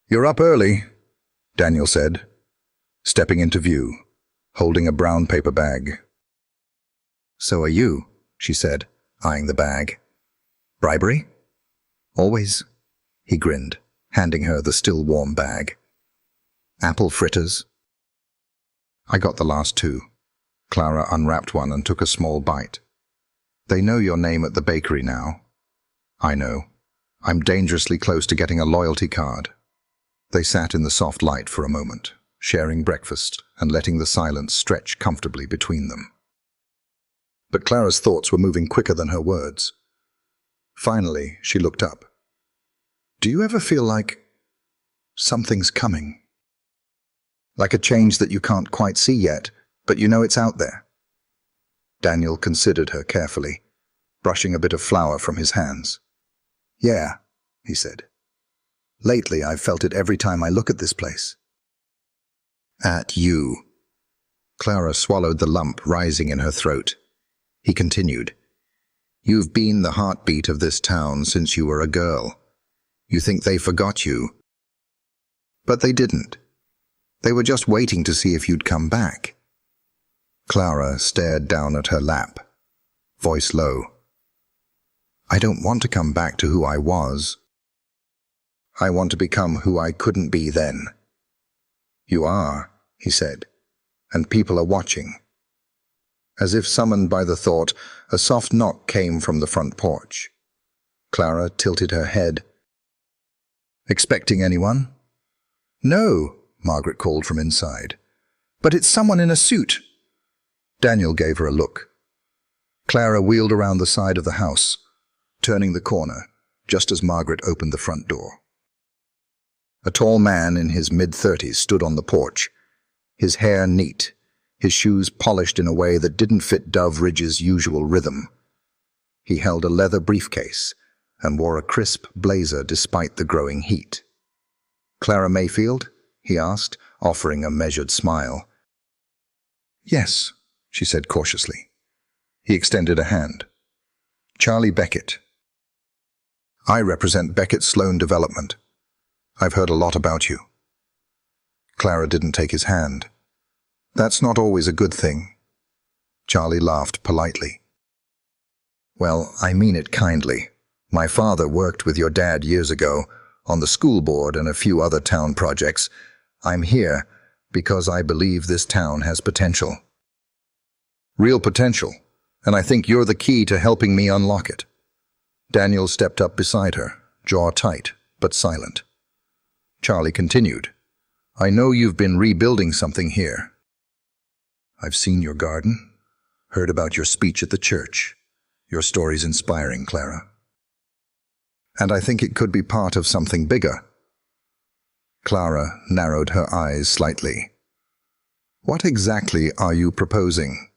"You're up early," Daniel said, stepping into view, holding a brown paper bag. "So are you," she said, eyeing the bag. "Bribery?" "Always," he grinned, handing her the still warm bag. "Apple fritters?" "I got the last 2. Clara unwrapped one and took a small bite. "They know your name at the bakery now." "I know. I'm dangerously close to getting a loyalty card." They sat in the soft light for a moment, sharing breakfast and letting the silence stretch comfortably between them. But Clara's thoughts were moving quicker than her words. Finally, she looked up. "Do you ever feel like something's coming? Like a change that you can't quite see yet, but you know it's out there?" Daniel considered her carefully, brushing a bit of flour from his hands. "Yeah," he said. "Lately I've felt it every time I look at this place." "At you." Clara swallowed the lump rising in her throat. He continued. "You've been the heartbeat of this town since you were a girl. You think they forgot you. But they didn't. They were just waiting to see if you'd come back." Clara stared down at her lap, voice low. "I don't want to come back to who I was." I want to become who I couldn't be then. You are, he said, and people are watching. As if summoned by the thought, a soft knock came from the front porch. Clara tilted her head. Expecting anyone? No, Margaret called from inside. But it's someone in a suit. Daniel gave her a look. Clara wheeled around the side of the house, turning the corner, just as Margaret opened the front door. A tall man in his mid-30s stood on the porch, his hair neat, his shoes polished in a way that didn't fit Dove Ridge's usual rhythm. He held a leather briefcase and wore a crisp blazer despite the growing heat. "Clara Mayfield?" he asked, offering a measured smile. "Yes," she said cautiously. He extended a hand. "Charlie Beckett. I represent Beckett Sloan Development. I've heard a lot about you." Clara didn't take his hand. "That's not always a good thing." Charlie laughed politely. "Well, I mean it kindly. My father worked with your dad years ago on the school board and a few other town projects. I'm here because I believe this town has potential. Real potential, and I think you're the key to helping me unlock it." Daniel stepped up beside her, jaw tight, but silent. Charlie continued, "I know you've been rebuilding something here. I've seen your garden, heard about your speech at the church. Your story's inspiring, Clara. And I think it could be part of something bigger." Clara narrowed her eyes slightly. "What exactly are you proposing?"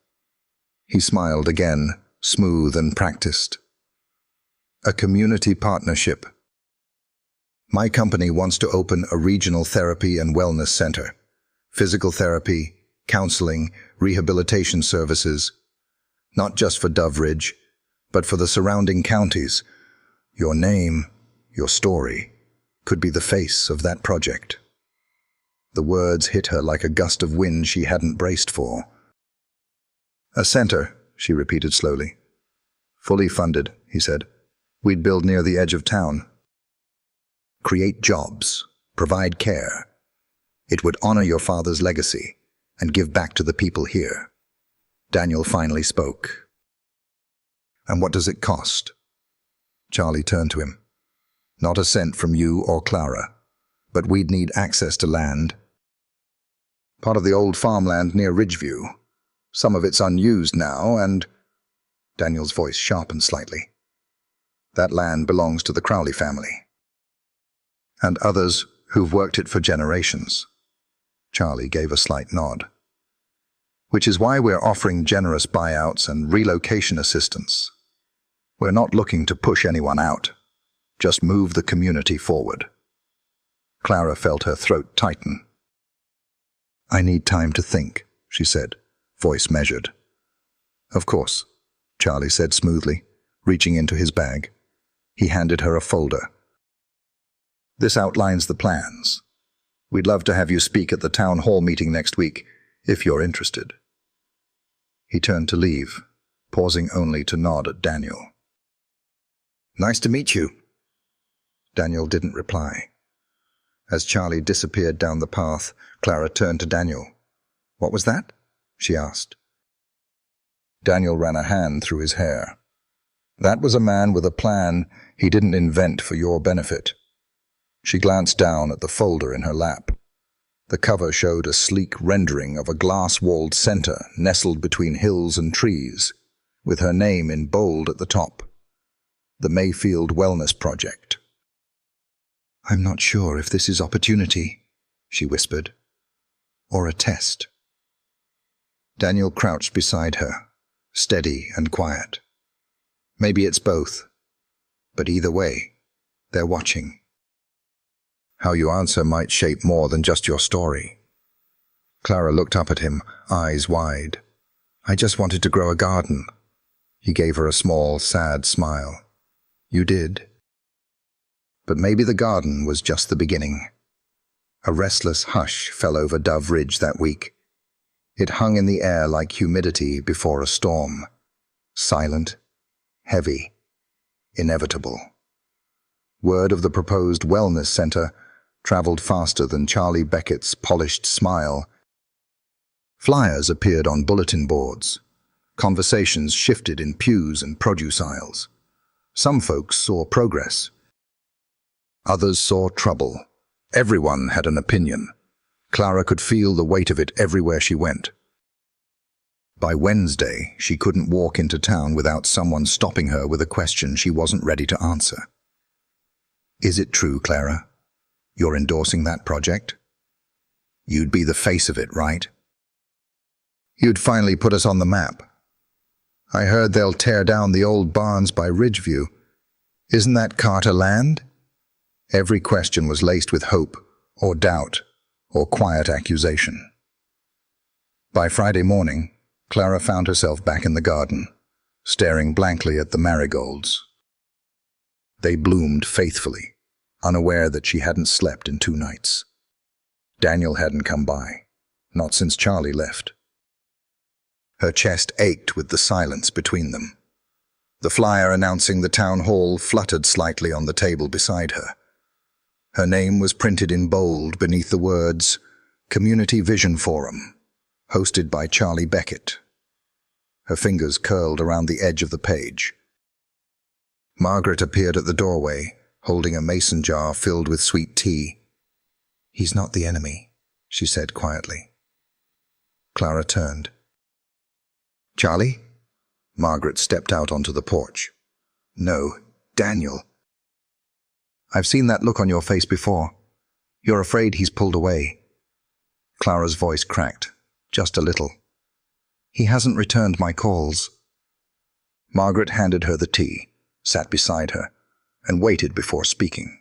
He smiled again, smooth and practiced. "A community partnership. My company wants to open a regional therapy and wellness center. Physical therapy, counseling, rehabilitation services. Not just for Dove Ridge, but for the surrounding counties. Your name, your story, could be the face of that project." The words hit her like a gust of wind she hadn't braced for. "A center," she repeated slowly. "Fully funded," he said. "We'd build near the edge of town. Create jobs, provide care. It would honor your father's legacy and give back to the people here." Daniel finally spoke. "And what does it cost?" Charlie turned to him. "Not a cent from you or Clara, but we'd need access to land. Part of the old farmland near Ridgeview. Some of it's unused now, and—" Daniel's voice sharpened slightly. "That land belongs to the Crowley family. And others who've worked it for generations." Charlie gave a slight nod. "Which is why we're offering generous buyouts and relocation assistance. We're not looking to push anyone out, just move the community forward." Clara felt her throat tighten. "I need time to think," she said, voice measured. "Of course," Charlie said smoothly, reaching into his bag. He handed her a folder. "This outlines the plans. We'd love to have you speak at the town hall meeting next week, if you're interested." He turned to leave, pausing only to nod at Daniel. "Nice to meet you." Daniel didn't reply. As Charlie disappeared down the path, Clara turned to Daniel. "What was that?" she asked. Daniel ran a hand through his hair. "That was a man with a plan he didn't invent for your benefit." She glanced down at the folder in her lap. The cover showed a sleek rendering of a glass-walled center nestled between hills and trees, with her name in bold at the top. The Mayfield Wellness Project. "I'm not sure if this is opportunity," she whispered, "or a test." Daniel crouched beside her, steady and quiet. "Maybe it's both. But either way, they're watching. How you answer might shape more than just your story." Clara looked up at him, eyes wide. "I just wanted to grow a garden." He gave her a small, sad smile. "You did." But maybe the garden was just the beginning. A restless hush fell over Dove Ridge that week. It hung in the air like humidity before a storm. Silent, heavy, inevitable. Word of the proposed wellness center traveled faster than Charlie Beckett's polished smile. Flyers appeared on bulletin boards. Conversations shifted in pews and produce aisles. Some folks saw progress. Others saw trouble. Everyone had an opinion. Clara could feel the weight of it everywhere she went. By Wednesday, she couldn't walk into town without someone stopping her with a question she wasn't ready to answer. Is it true, Clara? You're endorsing that project? You'd be the face of it, right? You'd finally put us on the map. I heard they'll tear down the old barns by Ridgeview. Isn't that Carter land? Every question was laced with hope, or doubt, or quiet accusation. By Friday morning, Clara found herself back in the garden, staring blankly at the marigolds. They bloomed faithfully, unaware that she hadn't slept in 2 nights. Daniel hadn't come by, not since Charlie left. Her chest ached with the silence between them. The flyer announcing the town hall fluttered slightly on the table beside her. Her name was printed in bold beneath the words, Community Vision Forum, hosted by Charlie Beckett. Her fingers curled around the edge of the page. Margaret appeared at the doorway, holding a mason jar filled with sweet tea. He's not the enemy, she said quietly. Clara turned. Charlie? Margaret stepped out onto the porch. No, Daniel. I've seen that look on your face before. You're afraid he's pulled away. Clara's voice cracked, just a little. He hasn't returned my calls. Margaret handed her the tea, sat beside her, and waited before speaking.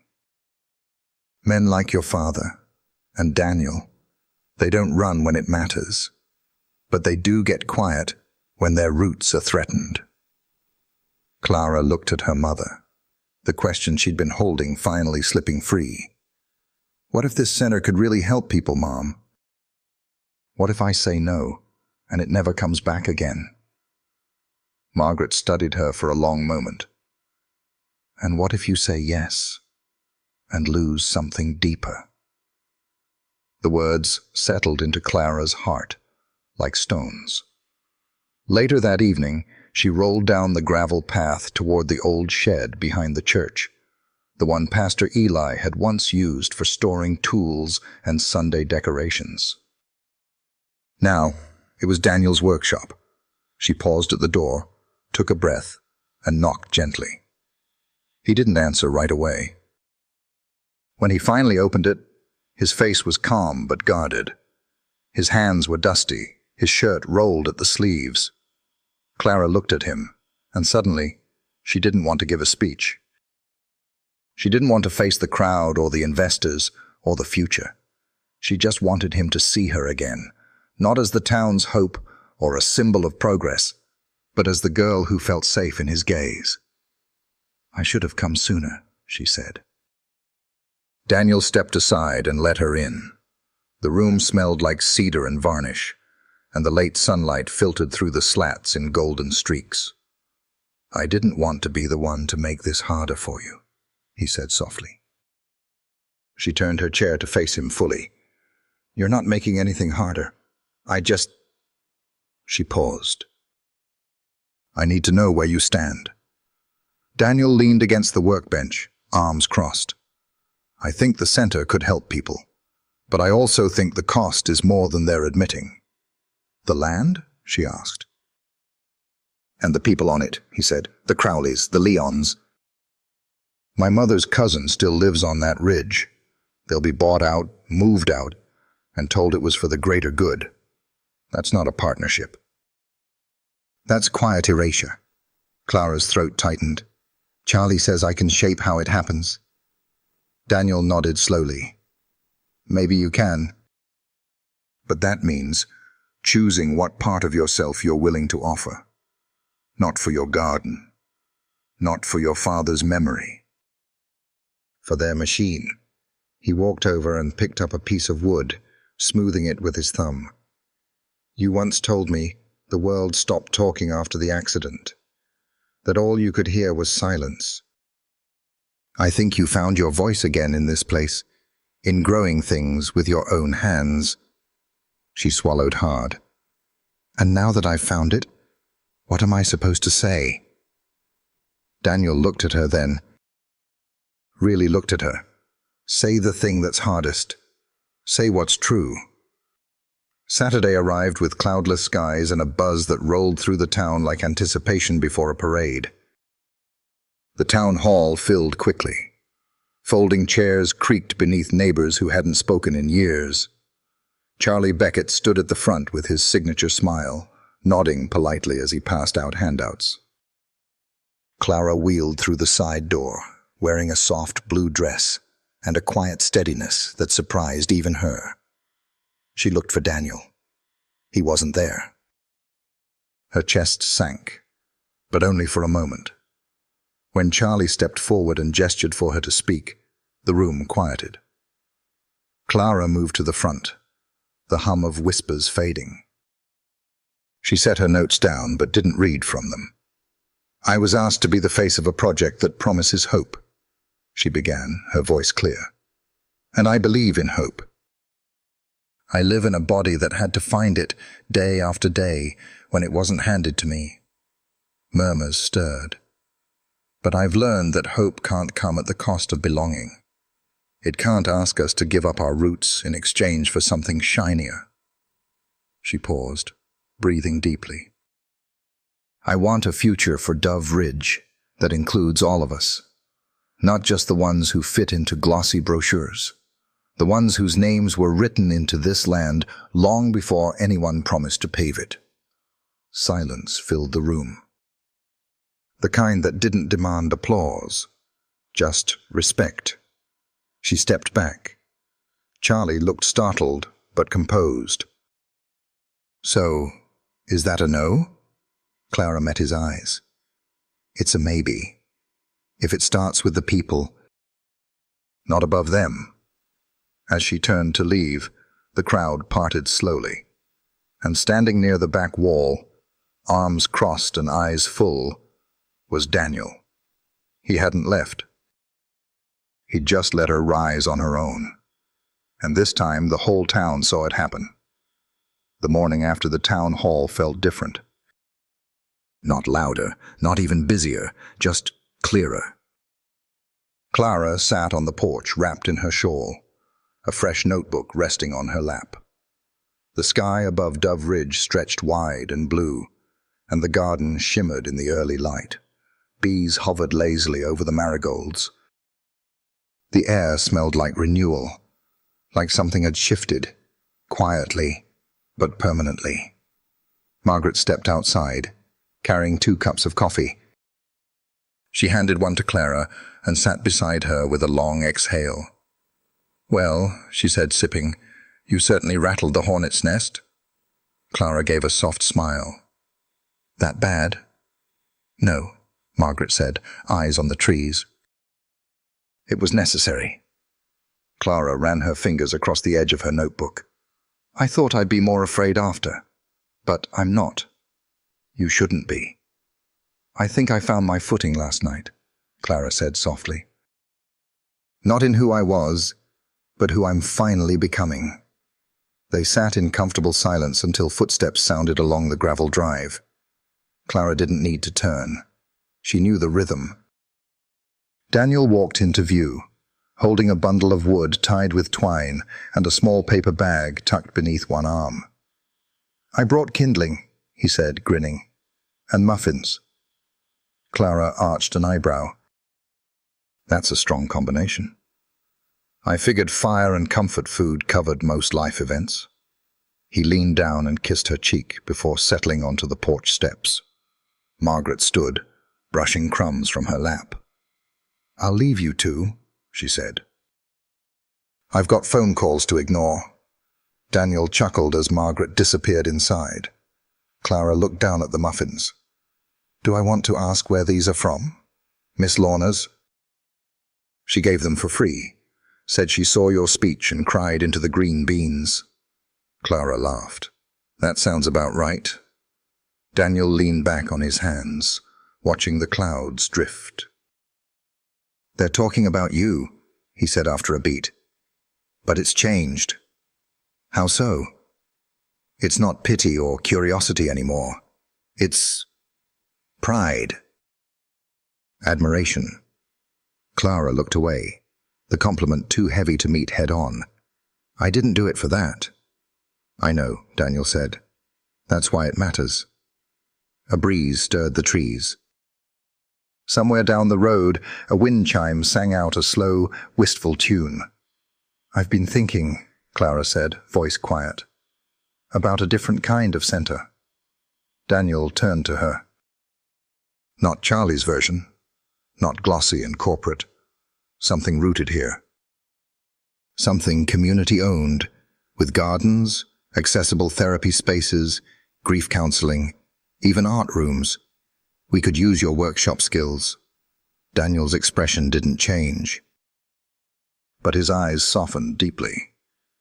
Men like your father, and Daniel, they don't run when it matters, but they do get quiet when their roots are threatened. Clara looked at her mother, the question she'd been holding finally slipping free. What if this center could really help people, Mom? What if I say no, and it never comes back again? Margaret studied her for a long moment. And what if you say yes, and lose something deeper? The words settled into Clara's heart, like stones. Later that evening, she rolled down the gravel path toward the old shed behind the church, the one Pastor Eli had once used for storing tools and Sunday decorations. Now, it was Daniel's workshop. She paused at the door, took a breath, and knocked gently. He didn't answer right away. When he finally opened it, his face was calm but guarded. His hands were dusty, his shirt rolled at the sleeves. Clara looked at him, and suddenly, she didn't want to give a speech. She didn't want to face the crowd or the investors or the future. She just wanted him to see her again, not as the town's hope or a symbol of progress, but as the girl who felt safe in his gaze. I should have come sooner, she said. Daniel stepped aside and let her in. The room smelled like cedar and varnish, and the late sunlight filtered through the slats in golden streaks. I didn't want to be the one to make this harder for you, he said softly. She turned her chair to face him fully. You're not making anything harder. She paused. I need to know where you stand. Daniel leaned against the workbench, arms crossed. I think the center could help people, but I also think the cost is more than they're admitting. The land? She asked. And the people on it, he said. The Crowleys, the Leons. My mother's cousin still lives on that ridge. They'll be bought out, moved out, and told it was for the greater good. That's not a partnership. That's quiet erasure. Clara's throat tightened. Charlie says I can shape how it happens. Daniel nodded slowly. Maybe you can. But that means choosing what part of yourself you're willing to offer. Not for your garden. Not for your father's memory. For their machine. He walked over and picked up a piece of wood, smoothing it with his thumb. You once told me the world stopped talking after the accident, that all you could hear was silence. I think you found your voice again in this place, in growing things with your own hands. She swallowed hard. And now that I've found it, what am I supposed to say? Daniel looked at her then. Really looked at her. Say the thing that's hardest. Say what's true. Saturday arrived with cloudless skies and a buzz that rolled through the town like anticipation before a parade. The town hall filled quickly. Folding chairs creaked beneath neighbors who hadn't spoken in years. Charlie Beckett stood at the front with his signature smile, nodding politely as he passed out handouts. Clara wheeled through the side door, wearing a soft blue dress and a quiet steadiness that surprised even her. She looked for Daniel. He wasn't there. Her chest sank, but only for a moment. When Charlie stepped forward and gestured for her to speak, the room quieted. Clara moved to the front, the hum of whispers fading. She set her notes down but didn't read from them. I was asked to be the face of a project that promises hope, she began, her voice clear. And I believe in hope. I live in a body that had to find it day after day when it wasn't handed to me. Murmurs stirred. But I've learned that hope can't come at the cost of belonging. It can't ask us to give up our roots in exchange for something shinier. She paused, breathing deeply. I want a future for Dove Ridge that includes all of us, not just the ones who fit into glossy brochures, the ones whose names were written into this land long before anyone promised to pave it. Silence filled the room. The kind that didn't demand applause, just respect. She stepped back. Charlie looked startled, but composed. So, is that a no? Clara met his eyes. It's a maybe. If it starts with the people, not above them. As she turned to leave, the crowd parted slowly, and standing near the back wall, arms crossed and eyes full, was Daniel. He hadn't left. He'd just let her rise on her own. And this time the whole town saw it happen. The morning after the town hall felt different. Not louder, not even busier, just clearer. Clara sat on the porch wrapped in her shawl, a fresh notebook resting on her lap. The sky above Dove Ridge stretched wide and blue, and the garden shimmered in the early light. Bees hovered lazily over the marigolds. The air smelled like renewal, like something had shifted, quietly, but permanently. Margaret stepped outside, carrying 2 cups of coffee. She handed one to Clara and sat beside her with a long exhale. Well, she said, sipping, you certainly rattled the hornet's nest. Clara gave a soft smile. That bad? No, Margaret said, eyes on the trees. It was necessary. Clara ran her fingers across the edge of her notebook. I thought I'd be more afraid after, but I'm not. You shouldn't be. I think I found my footing last night, Clara said softly. Not in who I was, but who I'm finally becoming. They sat in comfortable silence until footsteps sounded along the gravel drive. Clara didn't need to turn. She knew the rhythm. Daniel walked into view, holding a bundle of wood tied with twine and a small paper bag tucked beneath one arm. I brought kindling, he said, grinning, and muffins. Clara arched an eyebrow. That's a strong combination. I figured fire and comfort food covered most life events. He leaned down and kissed her cheek before settling onto the porch steps. Margaret stood, brushing crumbs from her lap. I'll leave you two, she said. I've got phone calls to ignore. Daniel chuckled as Margaret disappeared inside. Clara looked down at the muffins. Do I want to ask where these are from? Miss Lorna's? She gave them for free, said she saw your speech and cried into the green beans. Clara laughed. That sounds about right. Daniel leaned back on his hands, watching the clouds drift. "They're talking about you," he said after a beat. "But it's changed." "How so?" "It's not pity or curiosity anymore. It's pride." Admiration. Clara looked away, the compliment too heavy to meet head-on. "I didn't do it for that." "I know," Daniel said. "That's why it matters." A breeze stirred the trees. Somewhere down the road, a wind chime sang out a slow, wistful tune. "I've been thinking," Clara said, voice quiet, "about a different kind of center." Daniel turned to her. "Not Charlie's version. Not glossy and corporate. Something rooted here. Something community-owned, with gardens, accessible therapy spaces, grief counseling, even art rooms. We could use your workshop skills." Daniel's expression didn't change, but his eyes softened deeply.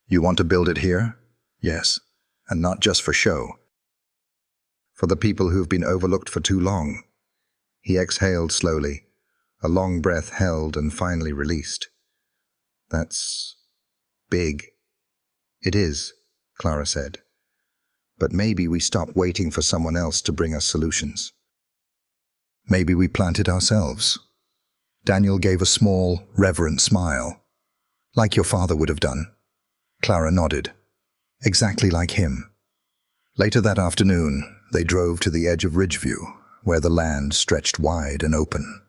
"You want to build it here?" "Yes, and not just for show. For the people who've been overlooked for too long." He exhaled slowly, a long breath held and finally released. "That's big." "It is," Clara said. "But maybe we stop waiting for someone else to bring us solutions. Maybe we plant it ourselves." Daniel gave a small, reverent smile. "Like your father would have done." Clara nodded. "Exactly like him." Later that afternoon, they drove to the edge of Ridgeview, where the land stretched wide and open.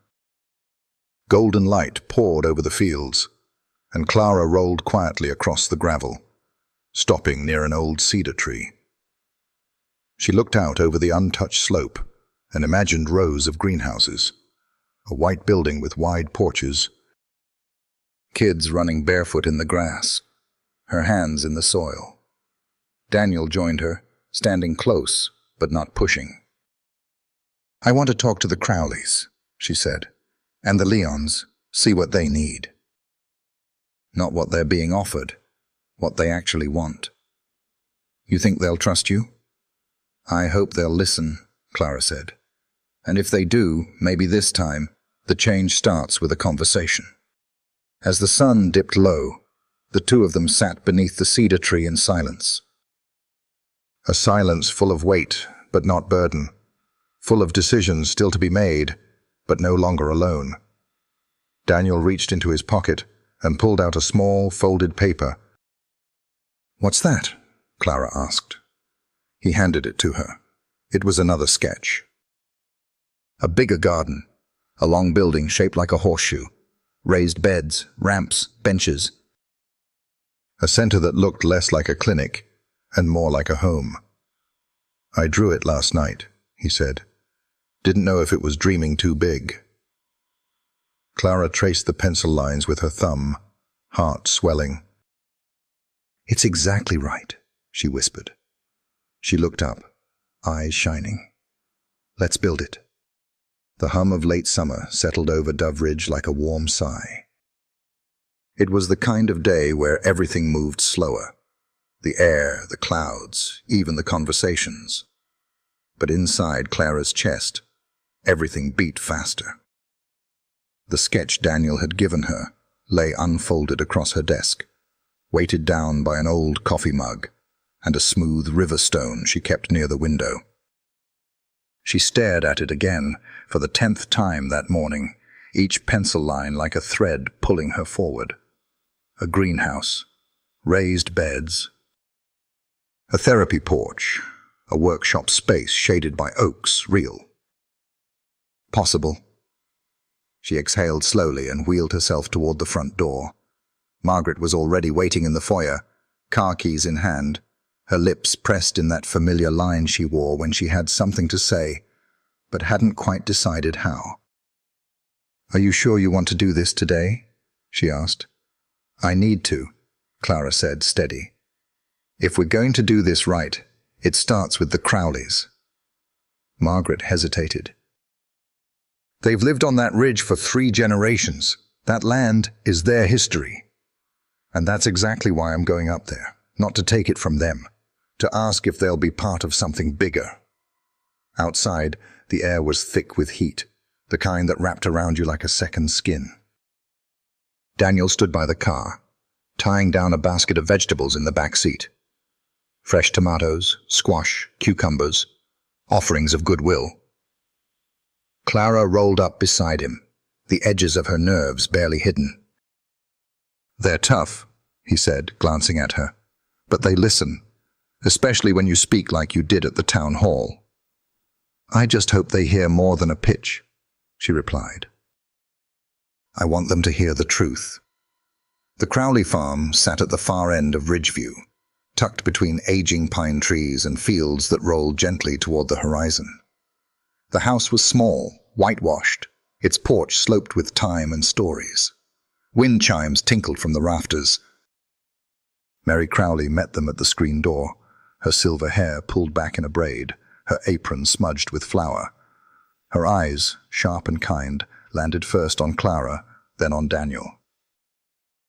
Golden light poured over the fields, and Clara rolled quietly across the gravel, stopping near an old cedar tree. She looked out over the untouched slope and imagined rows of greenhouses, a white building with wide porches, kids running barefoot in the grass, her hands in the soil. Daniel joined her, standing close but not pushing. "I want to talk to the Crowleys," she said, "and the Leons, see what they need. Not what they're being offered, what they actually want." "You think they'll trust you?" "I hope they'll listen," Clara said. "And if they do, maybe this time, the change starts with a conversation." As the sun dipped low, the two of them sat beneath the cedar tree in silence. A silence full of weight, but not burden. Full of decisions still to be made, but no longer alone. Daniel reached into his pocket and pulled out a small, folded paper. "What's that?" Clara asked. He handed it to her. It was another sketch. A bigger garden, a long building shaped like a horseshoe, raised beds, ramps, benches. A center that looked less like a clinic and more like a home. "I drew it last night," he said. "Didn't know if it was dreaming too big." Clara traced the pencil lines with her thumb, heart swelling. "It's exactly right," she whispered. She looked up, eyes shining. "Let's build it." The hum of late summer settled over Dove Ridge like a warm sigh. It was the kind of day where everything moved slower. The air, the clouds, even the conversations. But inside Clara's chest, everything beat faster. The sketch Daniel had given her lay unfolded across her desk, weighted down by an old coffee mug and a smooth river stone she kept near the window. She stared at it again for the 10th time that morning, each pencil line like a thread pulling her forward. A greenhouse, raised beds, a therapy porch, a workshop space shaded by oaks, real. Possible. She exhaled slowly and wheeled herself toward the front door. Margaret was already waiting in the foyer, car keys in hand, her lips pressed in that familiar line she wore when she had something to say, but hadn't quite decided how. "Are you sure you want to do this today?" she asked. "I need to," Clara said, steady. "If we're going to do this right, it starts with the Crowleys." Margaret hesitated. "They've lived on that ridge for 3 generations. That land is their history. And that's exactly why I'm going up there, not to take it from them, to ask if they'll be part of something bigger." Outside, the air was thick with heat, the kind that wrapped around you like a second skin. Daniel stood by the car, tying down a basket of vegetables in the back seat. Fresh tomatoes, squash, cucumbers, offerings of goodwill. Clara rolled up beside him, the edges of her nerves barely hidden. "They're tough," he said, glancing at her, "but they listen, especially when you speak like you did at the town hall." "I just hope they hear more than a pitch," she replied. "I want them to hear the truth." The Crowley farm sat at the far end of Ridgeview, tucked between aging pine trees and fields that rolled gently toward the horizon. The house was small, whitewashed, its porch sloped with time and stories. Wind chimes tinkled from the rafters. Mary Crowley met them at the screen door, her silver hair pulled back in a braid, her apron smudged with flour. Her eyes, sharp and kind, landed first on Clara, then on Daniel.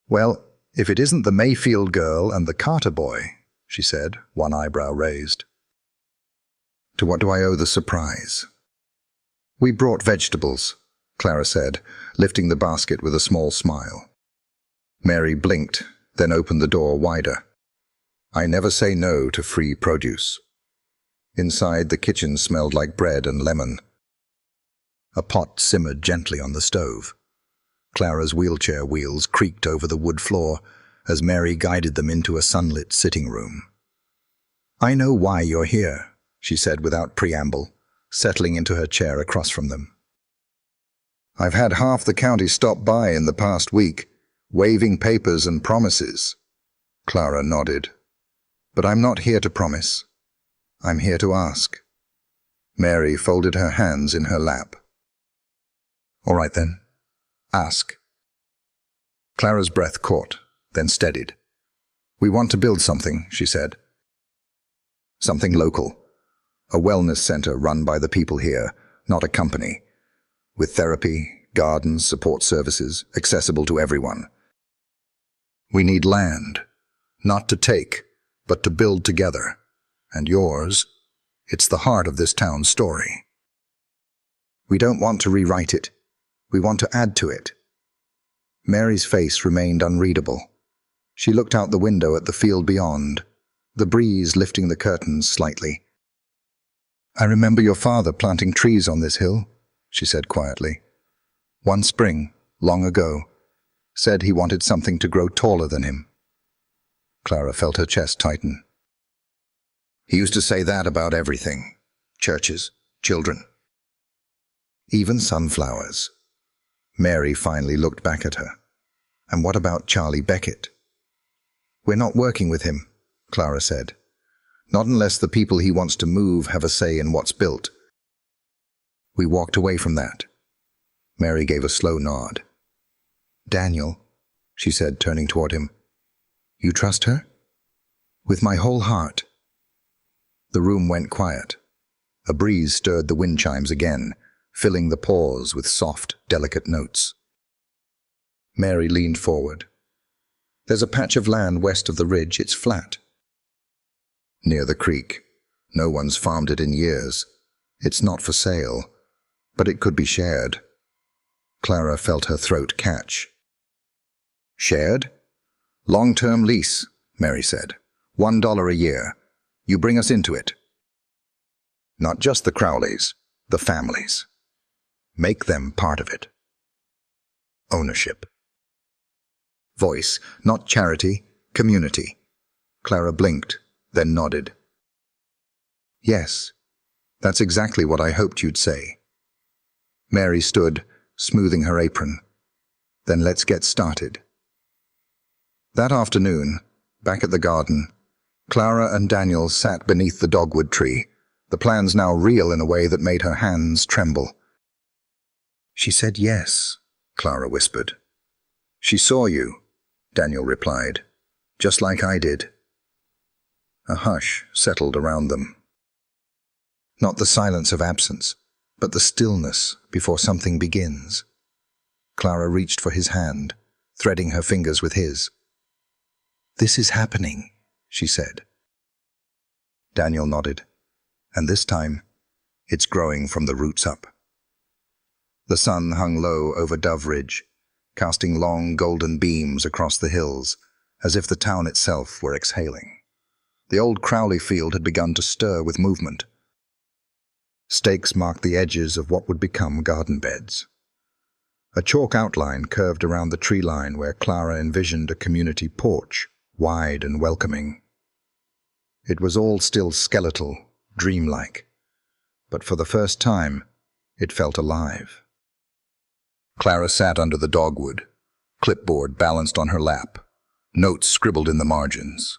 "Well, if it isn't the Mayfield girl and the Carter boy," she said, one eyebrow raised. "To what do I owe the surprise?" "We brought vegetables," Clara said, lifting the basket with a small smile. Mary blinked, then opened the door wider. "I never say no to free produce." Inside, the kitchen smelled like bread and lemon. A pot simmered gently on the stove. Clara's wheelchair wheels creaked over the wood floor as Mary guided them into a sunlit sitting room. "I know why you're here," she said without preamble, settling into her chair across from them. "I've had half the county stop by in the past week, waving papers and promises." Clara nodded. "But I'm not here to promise. I'm here to ask." Mary folded her hands in her lap. "All right then. Ask." Clara's breath caught, then steadied. "We want to build something," she said. "Something local. A wellness center run by the people here, not a company. With therapy, gardens, support services, accessible to everyone. We need land, not to take, but to build together. And yours, it's the heart of this town's story. We don't want to rewrite it. We want to add to it." Mary's face remained unreadable. She looked out the window at the field beyond, the breeze lifting the curtains slightly. "I remember your father planting trees on this hill," she said quietly. "One spring, long ago, said he wanted something to grow taller than him." Clara felt her chest tighten. "He used to say that about everything. Churches, children. Even sunflowers." Mary finally looked back at her. "And what about Charlie Beckett?" "We're not working with him," Clara said. "Not unless the people he wants to move have a say in what's built." We walked away from that. Mary gave a slow nod. "Daniel," she said, turning toward him. "You trust her?" "With my whole heart." The room went quiet. A breeze stirred the wind chimes again, filling the pause with soft, delicate notes. Mary leaned forward. "There's a patch of land west of the ridge. It's flat. Near the creek. No one's farmed it in years. It's not for sale, but it could be shared." Clara felt her throat catch. "Shared? Long-term lease," Mary said. $1 a year. You bring us into it. Not just the Crowleys, the families. Make them part of it. Ownership. Voice, not charity, community. Clara blinked, then nodded. "Yes, that's exactly what I hoped you'd say." Mary stood, smoothing her apron. "Then let's get started." That afternoon, back at the garden, Clara and Daniel sat beneath the dogwood tree, the plans now real in a way that made her hands tremble. "She said yes," Clara whispered. "She saw you," Daniel replied, "just like I did." A hush settled around them. Not the silence of absence, but the stillness before something begins. Clara reached for his hand, threading her fingers with his. "This is happening," she said. Daniel nodded, and this time, it's growing from the roots up. The sun hung low over Dove Ridge, casting long golden beams across the hills, as if the town itself were exhaling. The old Crowley field had begun to stir with movement. Stakes marked the edges of what would become garden beds. A chalk outline curved around the tree line where Clara envisioned a community porch, wide and welcoming. It was all still skeletal, dreamlike, but for the first time, it felt alive. Clara sat under the dogwood, clipboard balanced on her lap, notes scribbled in the margins.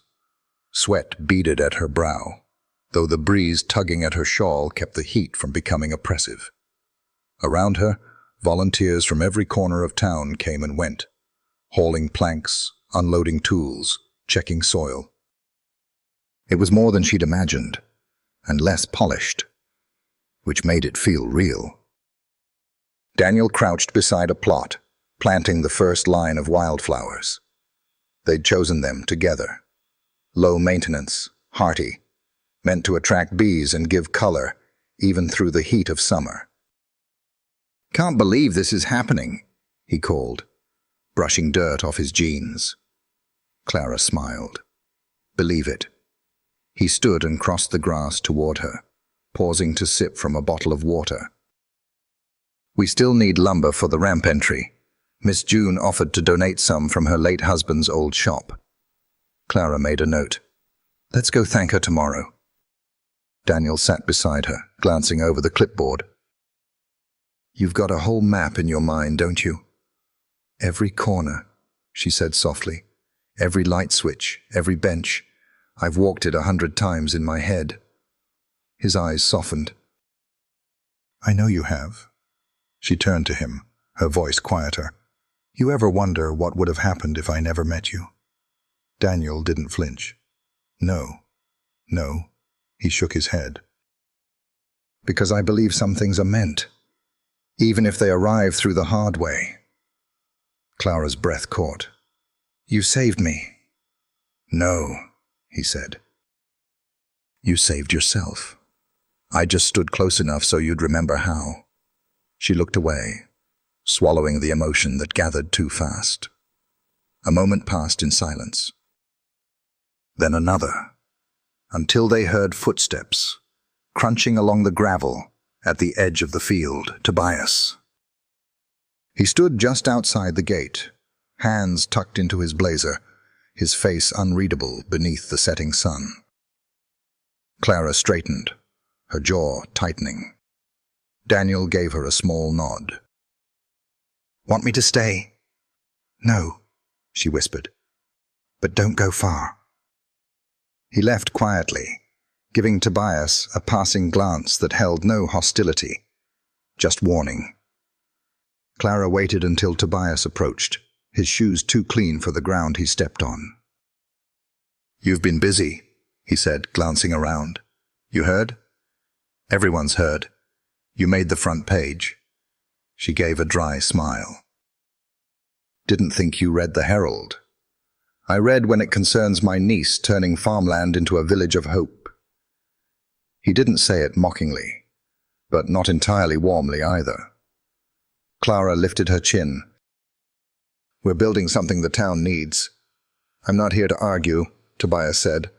Sweat beaded at her brow, though the breeze tugging at her shawl kept the heat from becoming oppressive. Around her, volunteers from every corner of town came and went, hauling planks, unloading tools, checking soil. It was more than she'd imagined, and less polished, which made it feel real. Daniel crouched beside a plot, planting the first line of wildflowers. They'd chosen them together. Low maintenance, hearty, meant to attract bees and give color, even through the heat of summer. "Can't believe this is happening," he called, brushing dirt off his jeans. Clara smiled. "Believe it." He stood and crossed the grass toward her, pausing to sip from a bottle of water. "We still need lumber for the ramp entry. Miss June offered to donate some from her late husband's old shop." Clara made a note. "Let's go thank her tomorrow." Daniel sat beside her, glancing over the clipboard. "You've got a whole map in your mind, don't you?" "Every corner," she said softly. "Every light switch, every bench. I've walked it 100 times in my head." His eyes softened. "I know you have." She turned to him, her voice quieter. "You ever wonder what would have happened if I never met you?" Daniel didn't flinch. "No. He shook his head. "Because I believe some things are meant, even if they arrive through the hard way." Clara's breath caught. "You saved me." "No," he said. "You saved yourself. I just stood close enough so you'd remember how." She looked away, swallowing the emotion that gathered too fast. A moment passed in silence. Then another, until they heard footsteps, crunching along the gravel at the edge of the field. Tobias. He stood just outside the gate, hands tucked into his blazer, his face unreadable beneath the setting sun. Clara straightened, her jaw tightening. Daniel gave her a small nod. "Want me to stay?" "No," she whispered. "But don't go far." He left quietly, giving Tobias a passing glance that held no hostility, just warning. Clara waited until Tobias approached, his shoes too clean for the ground he stepped on. "You've been busy," he said, glancing around. "You heard?" "Everyone's heard. You made the front page." She gave a dry smile. "Didn't think you read the Herald." "I read when it concerns my niece turning farmland into a village of hope." He didn't say it mockingly, but not entirely warmly either. Clara lifted her chin. "We're building something the town needs." "I'm not here to argue," Tobias said.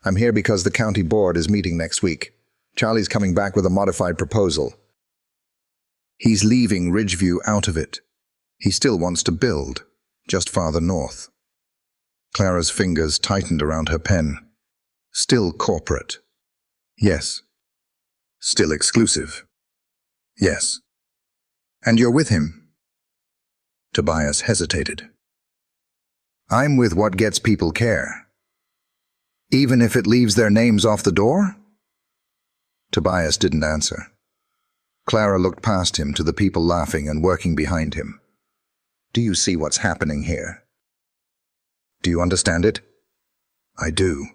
"I'm here because the county board is meeting next week. Charlie's coming back with a modified proposal. He's leaving Ridgeview out of it. He still wants to build, just farther north." Clara's fingers tightened around her pen. "Still corporate." "Yes." "Still exclusive." "Yes." "And you're with him?" Tobias hesitated. "I'm with what gets people care." "Even if it leaves their names off the door?" Tobias didn't answer. Clara looked past him to the people laughing and working behind him. "Do you see what's happening here? Do you understand it?" "I do,"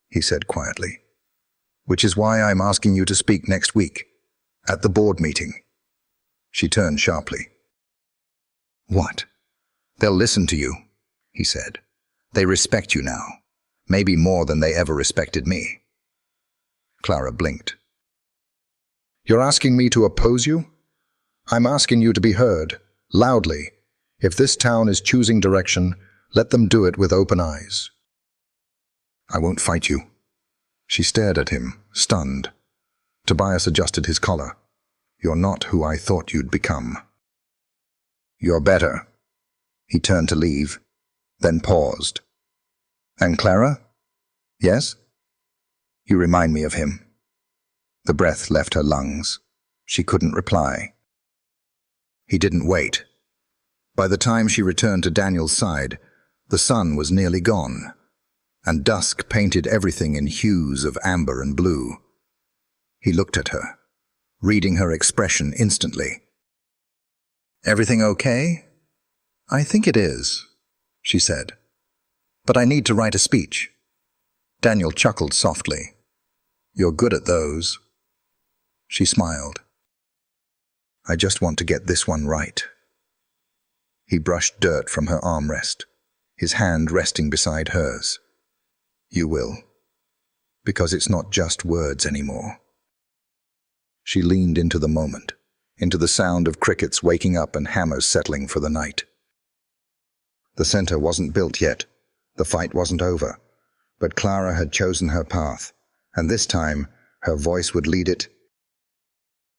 he said quietly. "Which is why I'm asking you to speak next week, at the board meeting." She turned sharply. "What?" "They'll listen to you," he said. "They respect you now, maybe more than they ever respected me." Clara blinked. "You're asking me to oppose you? I'm asking you to be heard, loudly, If this town is choosing direction, let them do it with open eyes. I won't fight you. She stared at him, stunned. Tobias adjusted his collar. You're not who I thought you'd become. You're better. He turned to leave, then paused. And Clara? Yes? You remind me of him. The breath left her lungs. She couldn't reply. He didn't wait. By the time she returned to Daniel's side, the sun was nearly gone, and dusk painted everything in hues of amber and blue. He looked at her, reading her expression instantly. Everything okay? I think it is, she said. But I need to write a speech. Daniel chuckled softly. You're good at those. She smiled. I just want to get this one right. He brushed dirt from her armrest, his hand resting beside hers. You will, because it's not just words anymore. She leaned into the moment, into the sound of crickets waking up and hammers settling for the night. The center wasn't built yet, the fight wasn't over, but Clara had chosen her path, and this time her voice would lead it.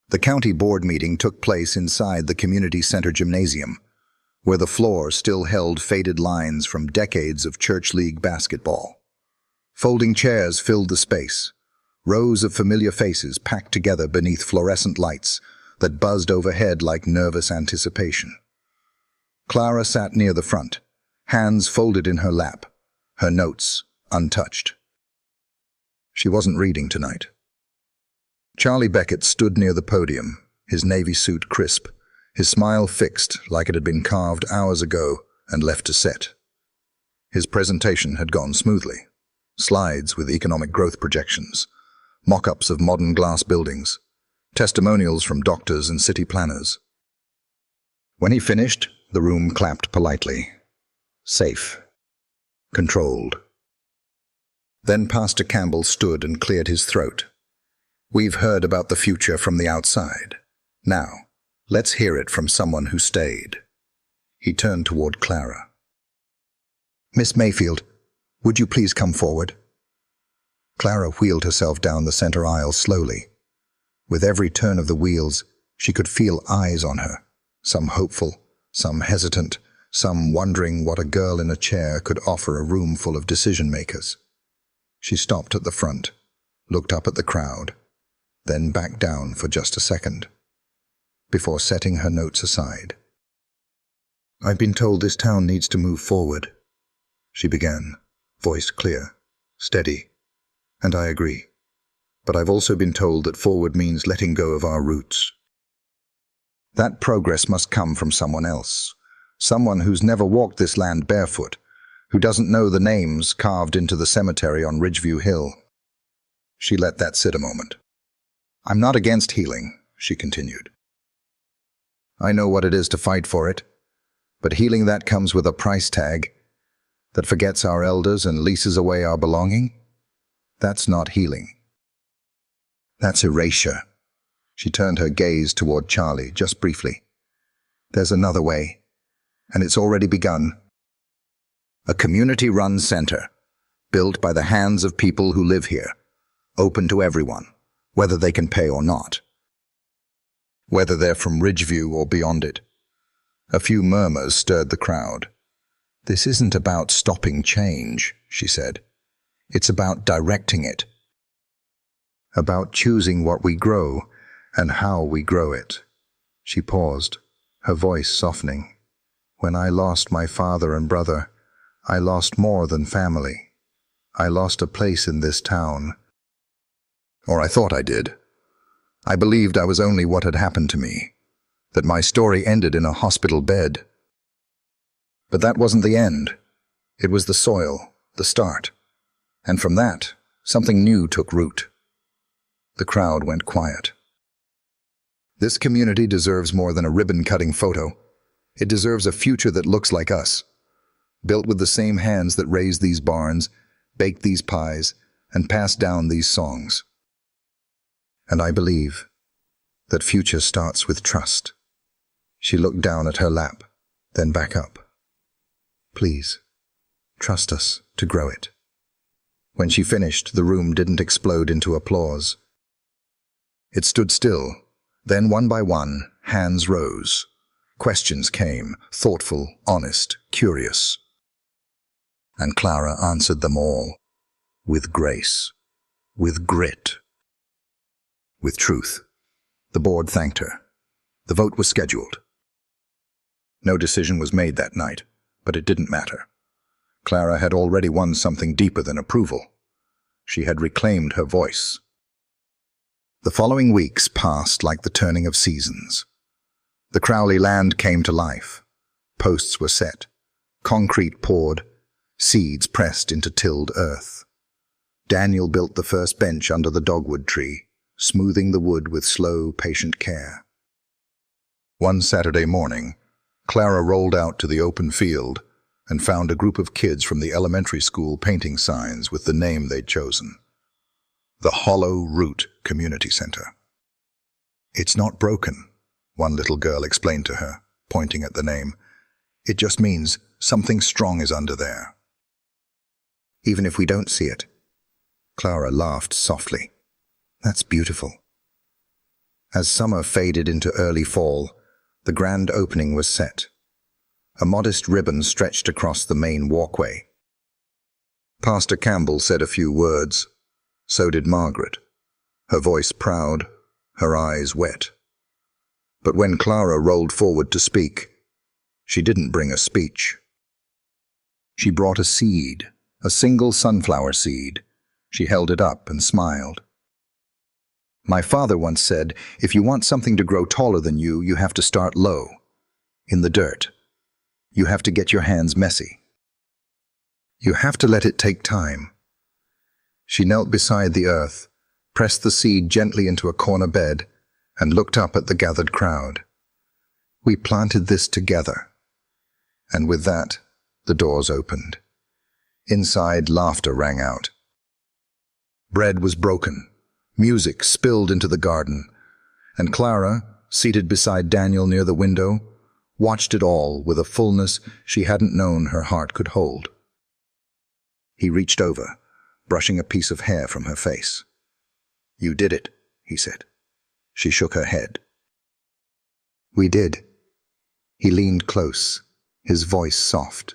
The county board meeting took place inside the community center gymnasium, where the floor still held faded lines from decades of church league basketball. Folding chairs filled the space, rows of familiar faces packed together beneath fluorescent lights that buzzed overhead like nervous anticipation. Clara sat near the front, hands folded in her lap, her notes untouched. She wasn't reading tonight. Charlie Beckett stood near the podium, his navy suit crisp, his smile fixed like it had been carved hours ago and left to set. His presentation had gone smoothly. Slides with economic growth projections, mock-ups of modern glass buildings, testimonials from doctors and city planners. When he finished, the room clapped politely. Safe. Controlled. Then Pastor Campbell stood and cleared his throat. We've heard about the future from the outside. Now, let's hear it from someone who stayed. He turned toward Clara. Miss Mayfield, would you please come forward? Clara wheeled herself down the center aisle slowly. With every turn of the wheels, she could feel eyes on her, some hopeful, some hesitant, some wondering what a girl in a chair could offer a room full of decision-makers. She stopped at the front, looked up at the crowd, then backed down for just a second, before setting her notes aside. I've been told this town needs to move forward, she began, voice clear, steady. And I agree. But I've also been told that forward means letting go of our roots. That progress must come from someone else, someone who's never walked this land barefoot, who doesn't know the names carved into the cemetery on Ridgeview Hill. She let that sit a moment. I'm not against healing, she continued. I know what it is to fight for it, but healing that comes with a price tag that forgets our elders and leases away our belonging. That's not healing. That's erasure. She turned her gaze toward Charlie, just briefly. There's another way, and it's already begun. A community-run center, built by the hands of people who live here, open to everyone, whether they can pay or not. Whether they're from Ridgeview or beyond it. A few murmurs stirred the crowd. This isn't about stopping change, she said. It's about directing it. About choosing what we grow and how we grow it. She paused, her voice softening. When I lost my father and brother, I lost more than family. I lost a place in this town. Or I thought I did. I believed I was only what had happened to me, that my story ended in a hospital bed. But that wasn't the end. It was the soil, the start. And from that, something new took root. The crowd went quiet. This community deserves more than a ribbon-cutting photo. It deserves a future that looks like us, built with the same hands that raised these barns, baked these pies, and passed down these songs. And I believe that future starts with trust. She looked down at her lap, Then back up. Please, trust us to grow it. When she finished, the room didn't explode into applause. It stood still. Then, one by one, hands rose. Questions came, thoughtful, honest, curious. And Clara answered them all, with grace, with grit, with truth. The board thanked her. The vote was scheduled. No decision was made that night, but it didn't matter. Clara had already won something deeper than approval. She had reclaimed her voice. The following weeks passed like the turning of seasons. The Crowley land came to life. Posts were set, concrete poured, seeds pressed into tilled earth. Daniel built the first bench under the dogwood tree, smoothing the wood with slow, patient care. One Saturday morning, Clara rolled out to the open field and found a group of kids from the elementary school painting signs with the name they'd chosen. The Hollow Root Community Center. "It's not broken," one little girl explained to her, pointing at the name. "It just means something strong is under there." "Even if we don't see it?" Clara laughed softly. "That's beautiful." As summer faded into early fall, the grand opening was set. A modest ribbon stretched across the main walkway. Pastor Campbell said a few words. So did Margaret, her voice proud, her eyes wet. But when Clara rolled forward to speak, she didn't bring a speech. She brought a seed, a single sunflower seed. She held it up and smiled. "My father once said, if you want something to grow taller than you, you have to start low, in the dirt. You have to get your hands messy. You have to let it take time." She knelt beside the earth, pressed the seed gently into a corner bed, and looked up at the gathered crowd. "We planted this together." And with that, the doors opened. Inside, laughter rang out. Bread was broken. Music spilled into the garden, and Clara, seated beside Daniel near the window, watched it all with a fullness she hadn't known her heart could hold. He reached over, brushing a piece of hair from her face. "You did it," he said. She shook her head. "We did." He leaned close, his voice soft.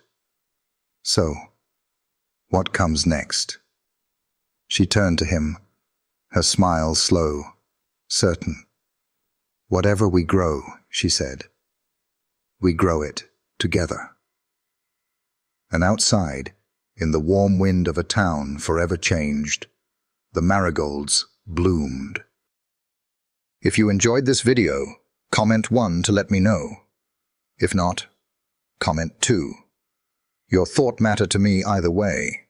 "So, what comes next?" She turned to him, her smile slow, certain. "Whatever we grow," she said, "we grow it together." And outside, in the warm wind of a town forever changed, the marigolds bloomed. If you enjoyed this video, comment 1 to let me know. If not, comment 2. Your thought matter to me either way.